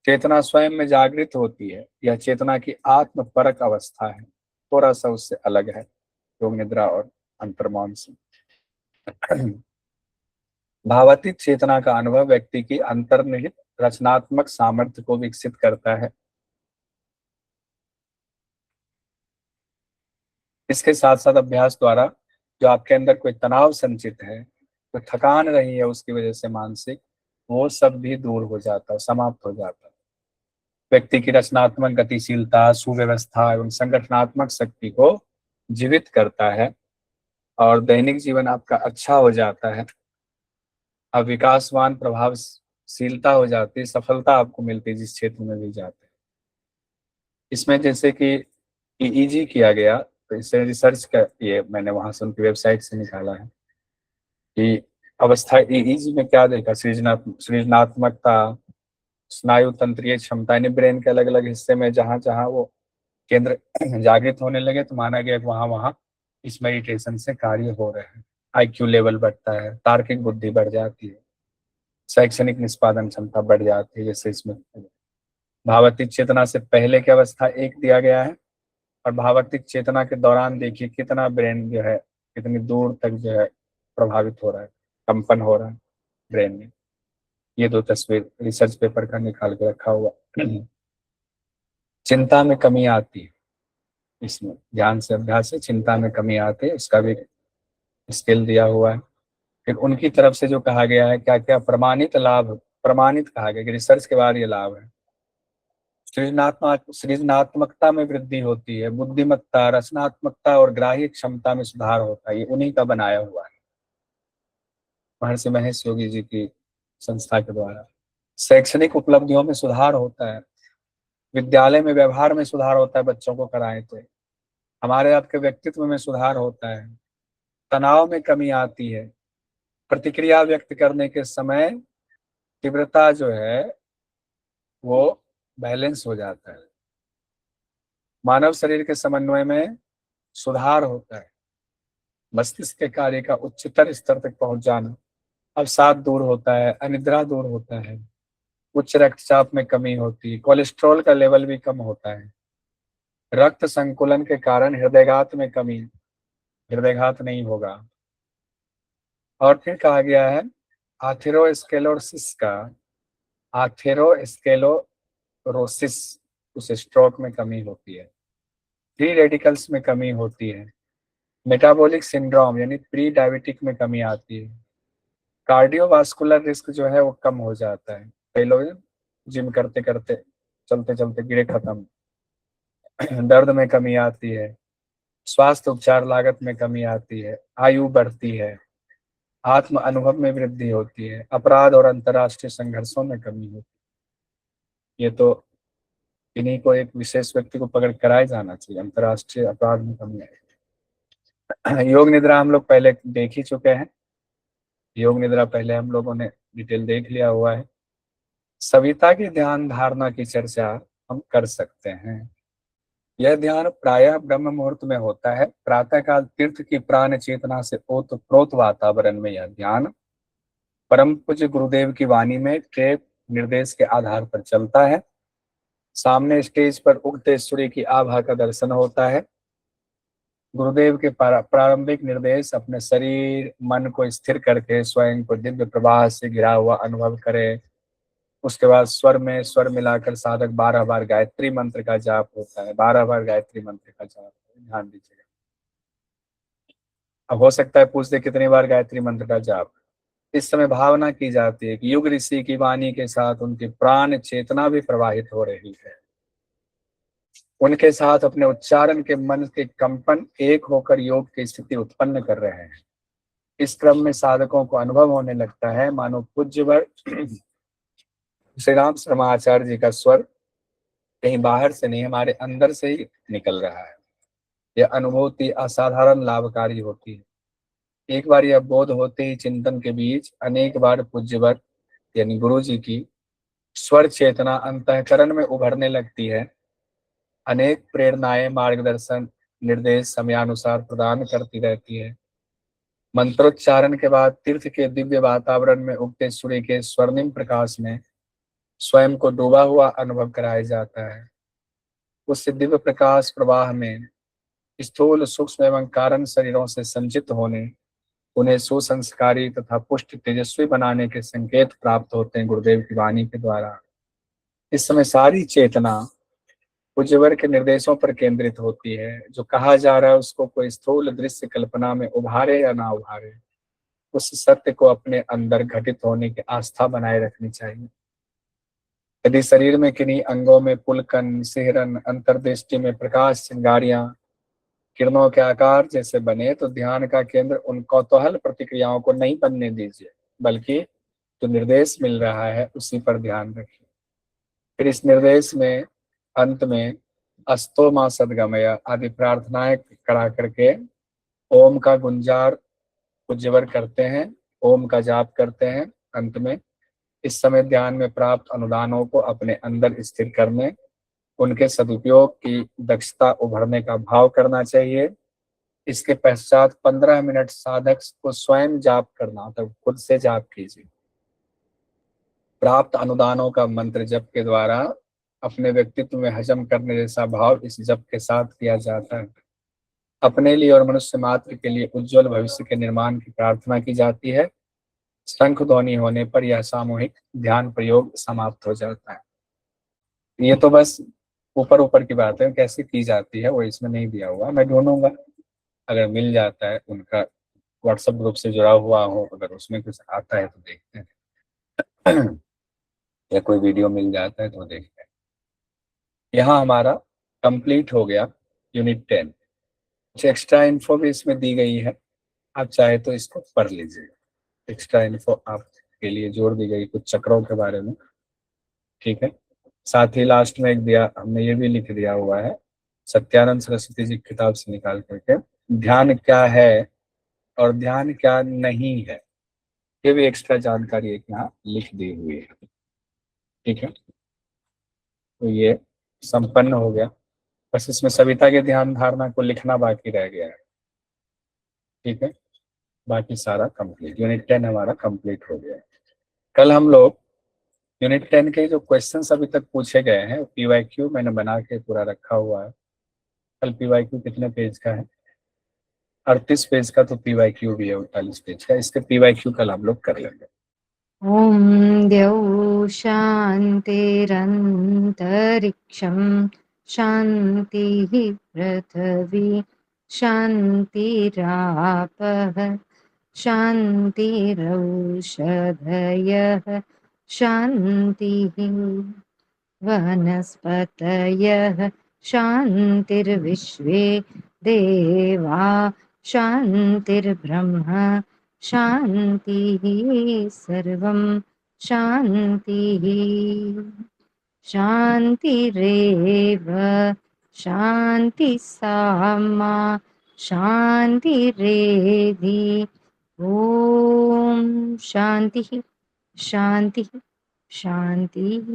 चेतना स्वयं में जागृत होती है। यह चेतना की आत्म परक अवस्था है, थोड़ा सा उससे अलग है योग निद्रा और अंतर्मौन से। भावातीत चेतना का अनुभव व्यक्ति की अंतर्निहित रचनात्मक सामर्थ्य को विकसित करता है। इसके साथ साथ अभ्यास द्वारा जो आपके अंदर कोई तनाव संचित है, तो थकान रही है उसकी वजह से मानसिक, वो सब भी दूर हो जाता है, समाप्त हो जाता है। व्यक्ति की रचनात्मक गतिशीलता, सुव्यवस्था एवं संगठनात्मक शक्ति को जीवित करता है और दैनिक जीवन आपका अच्छा हो जाता है। अब विकासवान प्रभावशीलता हो जाती है, सफलता आपको मिलती है जिस क्षेत्र में भी जाते हैं। इसमें जैसे कि EEG किया गया, तो इससे रिसर्च का ये मैंने वहां से उनकी वेबसाइट से निकाला है कि अवस्था EEG में क्या देखा, सृजनात्मकता, स्नायु तंत्रीय क्षमता, यानी ब्रेन के अलग अलग हिस्से में जहां जहां वो केंद्र जागृत होने लगे तो माना गया कि वहां वहां इस मेडिटेशन से कार्य हो रहे हैं। IQ लेवल बढ़ता है, तार्किक बुद्धि बढ़ जाती है, शैक्षणिक निष्पादन क्षमता बढ़ जाती है। जैसे इसमें भावातीत चेतना से पहले की अवस्था 1 दिया गया है और भावातीत चेतना के दौरान देखिए कितना ब्रेन जो है कितनी दूर तक जो है प्रभावित हो रहा है, कंपन हो रहा है ब्रेन में। ये 2 तस्वीर रिसर्च पेपर का निकाल के रखा हुआ। चिंता में कमी आती है, इसमें ध्यान से अभ्यास से चिंता में कमी आती है, उसका भी स्केल दिया हुआ है। फिर उनकी तरफ से जो कहा गया है क्या क्या प्रमाणित लाभ, प्रमाणित कहा गया कि रिसर्च के बाद ये लाभ है। सृजनात्मकता में वृद्धि होती है, बुद्धिमत्ता, रचनात्मकता और ग्राह्य क्षमता में सुधार होता है। ये उन्हीं का बनाया हुआ है, महर्षि महेश योगी जी की संस्था के द्वारा। शैक्षणिक उपलब्धियों में सुधार होता है, विद्यालय में व्यवहार में सुधार होता है, बच्चों को कराएं तो हमारे आपके व्यक्तित्व में सुधार होता है, तनाव में कमी आती है, प्रतिक्रिया व्यक्त करने के समय तीव्रता जो है वो बैलेंस हो जाता है, मानव शरीर के समन्वय में सुधार होता है, मस्तिष्क के कार्य का उच्चतर स्तर तक पहुंच जाना, अवसाद दूर होता है, अनिद्रा दूर होता है, उच्च रक्तचाप में कमी होती है, कोलेस्ट्रॉल का लेवल भी कम होता है, रक्त संकुलन के कारण हृदयघात में कमी, हृदयघात नहीं होगा। और फिर कहा गया है आथेरोस्क्लेरोसिस का, आथेरोस्क्लेरोसिस उस स्ट्रोक में कमी होती है, फ्री रेडिकल्स में कमी होती है, मेटाबॉलिक सिंड्रोम यानी प्री डायबिटिक में कमी आती है, कार्डियोवास्कुलर रिस्क जो है वो कम हो जाता है, कई लोग जिम करते करते चलते चलते गिरे खत्म, दर्द में कमी आती है, स्वास्थ्य उपचार लागत में कमी आती है, आयु बढ़ती है, आत्म अनुभव में वृद्धि होती है, अपराध और अंतर्राष्ट्रीय संघर्षों में कमी होती है। ये तो इन्हीं को एक विशेष व्यक्ति को पकड़ कराया जाना चाहिए, अंतर्राष्ट्रीय अपराध में कमी आई। योग निद्रा हम लोग पहले देख ही चुके हैं, योग निद्रा पहले हम लोगों ने डिटेल देख लिया हुआ है। सविता की ध्यान धारणा की चर्चा हम कर सकते हैं। यह ध्यान प्रायः ब्रह्म मुहूर्त में होता है, प्रातःकाल तीर्थ की प्राण चेतना से ओतप्रोत वातावरण में यह ध्यान परम पूज्य गुरुदेव की वाणी में टेप निर्देश के आधार पर चलता है। सामने स्टेज पर उगते सूर्य की आभा का दर्शन होता है। गुरुदेव के प्रारंभिक निर्देश अपने शरीर मन को स्थिर करके स्वयं को दिव्य प्रवाह से घिरा हुआ अनुभव करे। उसके बाद स्वर में स्वर मिलाकर साधक 12 बार गायत्री मंत्र का जाप होता है, 12 बार गायत्री मंत्र का जाप, ध्यान दीजिएगा। अब हो सकता है पूछते कितनी बार गायत्री मंत्र का जाप। इस समय भावना की जाती है कि युग ऋषि की वाणी के साथ उनकी प्राण चेतना भी प्रवाहित हो रही है, उनके साथ अपने उच्चारण के मन के कंपन एक होकर योग की स्थिति उत्पन्न कर रहे हैं। इस क्रम में साधकों को अनुभव होने लगता है मानो पूज्यवर श्री राम शर्मा आचार्य जी का स्वर कहीं बाहर से नहीं, हमारे अंदर से ही निकल रहा है। यह अनुभूति असाधारण लाभकारी होती है। एक बार यह बोध होते ही चिंतन के बीच अनेक बार पूज्यवर यानी गुरु जी की स्वर चेतना अंतःकरण में उभरने लगती है। अनेक प्रेरणाएं मार्गदर्शन निर्देश समयानुसार प्रदान करती रहती है। मंत्रोच्चारण के बाद तीर्थ के दिव्य वातावरण में उगते सूर्य के स्वर्णिम प्रकाश में स्वयं को डूबा हुआ अनुभव कराया जाता है। उस दिव्य प्रकाश प्रवाह में स्थूल सूक्ष्म एवं कारण शरीरों से संचित होने, उन्हें सुसंस्कारी तथा पुष्ट तेजस्वी बनाने के संकेत प्राप्त होते हैं गुरुदेव की वाणी के द्वारा। इस समय सारी चेतना पूज्यवर के निर्देशों पर केंद्रित होती है। जो कहा जा रहा है उसको कोई स्थूल दृश्य कल्पना में उभारे या ना उभारे, उस सत्य को अपने अंदर घटित होने की आस्था बनाए रखनी चाहिए। यदि शरीर में किन्हीं अंगों में पुलकन, सिहरन, अंतर्दृष्टि में प्रकाश चिंगारियां किरणों के आकार जैसे बने, तो ध्यान का केंद्र उन कौतूहल प्रतिक्रियाओं को नहीं बनने दीजिए, बल्कि जो निर्देश मिल रहा है उसी पर ध्यान रखिए। फिर इस निर्देश में अंत में अस्तो मां सद्गमय आदि प्रार्थनाएं करा करके ओम का गुंजार पूज्यवर करते हैं, ओम का जाप करते हैं। अंत में इस समय ध्यान में प्राप्त अनुदानों को अपने अंदर स्थिर करने, उनके सदुपयोग की दक्षता उभरने का भाव करना चाहिए। इसके पश्चात 15 मिनट साधक को स्वयं जाप करना, तब खुद से जाप कीजिए। प्राप्त अनुदानों का मंत्र जप के द्वारा अपने व्यक्तित्व में हजम करने जैसा भाव इस जप के साथ किया जाता है। अपने लिए और मनुष्य मात्र के लिए उज्जवल भविष्य के निर्माण की प्रार्थना की जाती है। शंख ध्वनि होने पर यह सामूहिक ध्यान प्रयोग समाप्त हो जाता है। ये तो बस ऊपर ऊपर की बात है, कैसे की जाती है वो इसमें नहीं दिया हुआ, मैं ढूंढूंगा अगर मिल जाता है, उनका व्हाट्सएप ग्रुप से जुड़ा हुआ हो, अगर उसमें कुछ आता है तो देखते हैं या कोई वीडियो मिल जाता है तो देखते हैं। यहाँ हमारा कंप्लीट हो गया यूनिट 10। कुछ एक्स्ट्रा इन्फो भी इसमें दी गई है, आप चाहे तो इसको पढ़ लीजिएगा। एक्स्ट्रा इन्फो आपके लिए जोड़ दी गई कुछ चक्रों के बारे में, ठीक है। साथ ही लास्ट में एक दिया हमने, ये भी लिख दिया हुआ है सत्यानंद सरस्वती जी की किताब से निकाल करके, ध्यान क्या है और ध्यान क्या नहीं है, ये भी एक्स्ट्रा जानकारी एक यहाँ लिख दी हुई है। ठीक है, तो ये संपन्न हो गया। बस इसमें सविता के ध्यान धारणा को लिखना बाकी रह गया है। ठीक है, बाकी सारा कंप्लीट, यूनिट 10 हमारा कंप्लीट हो गया है। कल हम लोग यूनिट 10 के जो क्वेश्चंस अभी तक पूछे गए हैं, पीवाईक्यू मैंने बना के पूरा रखा हुआ है। कल पीवाईक्यू कितने पेज का है? 38 पेज का, तो पीवाईक्यू भी है 48 पेज का। इसके पीवाईक्यू कल हम लोग कर लेंगे। ॐ द्यौ शान्तिरन्तरिक्षं शान्तिः पृथिवी शान्तिरापः शान्तिरौषधयः शान्तिः वनस्पतयः शान्तिर्विश्वे देवा शान्तिर्ब्रह्म शान्तिः सर्वं शान्तिः शान्तिरेव शान्तिः सामा शान्तिरेधि ॐ शान्तिः शान्तिः शान्तिः।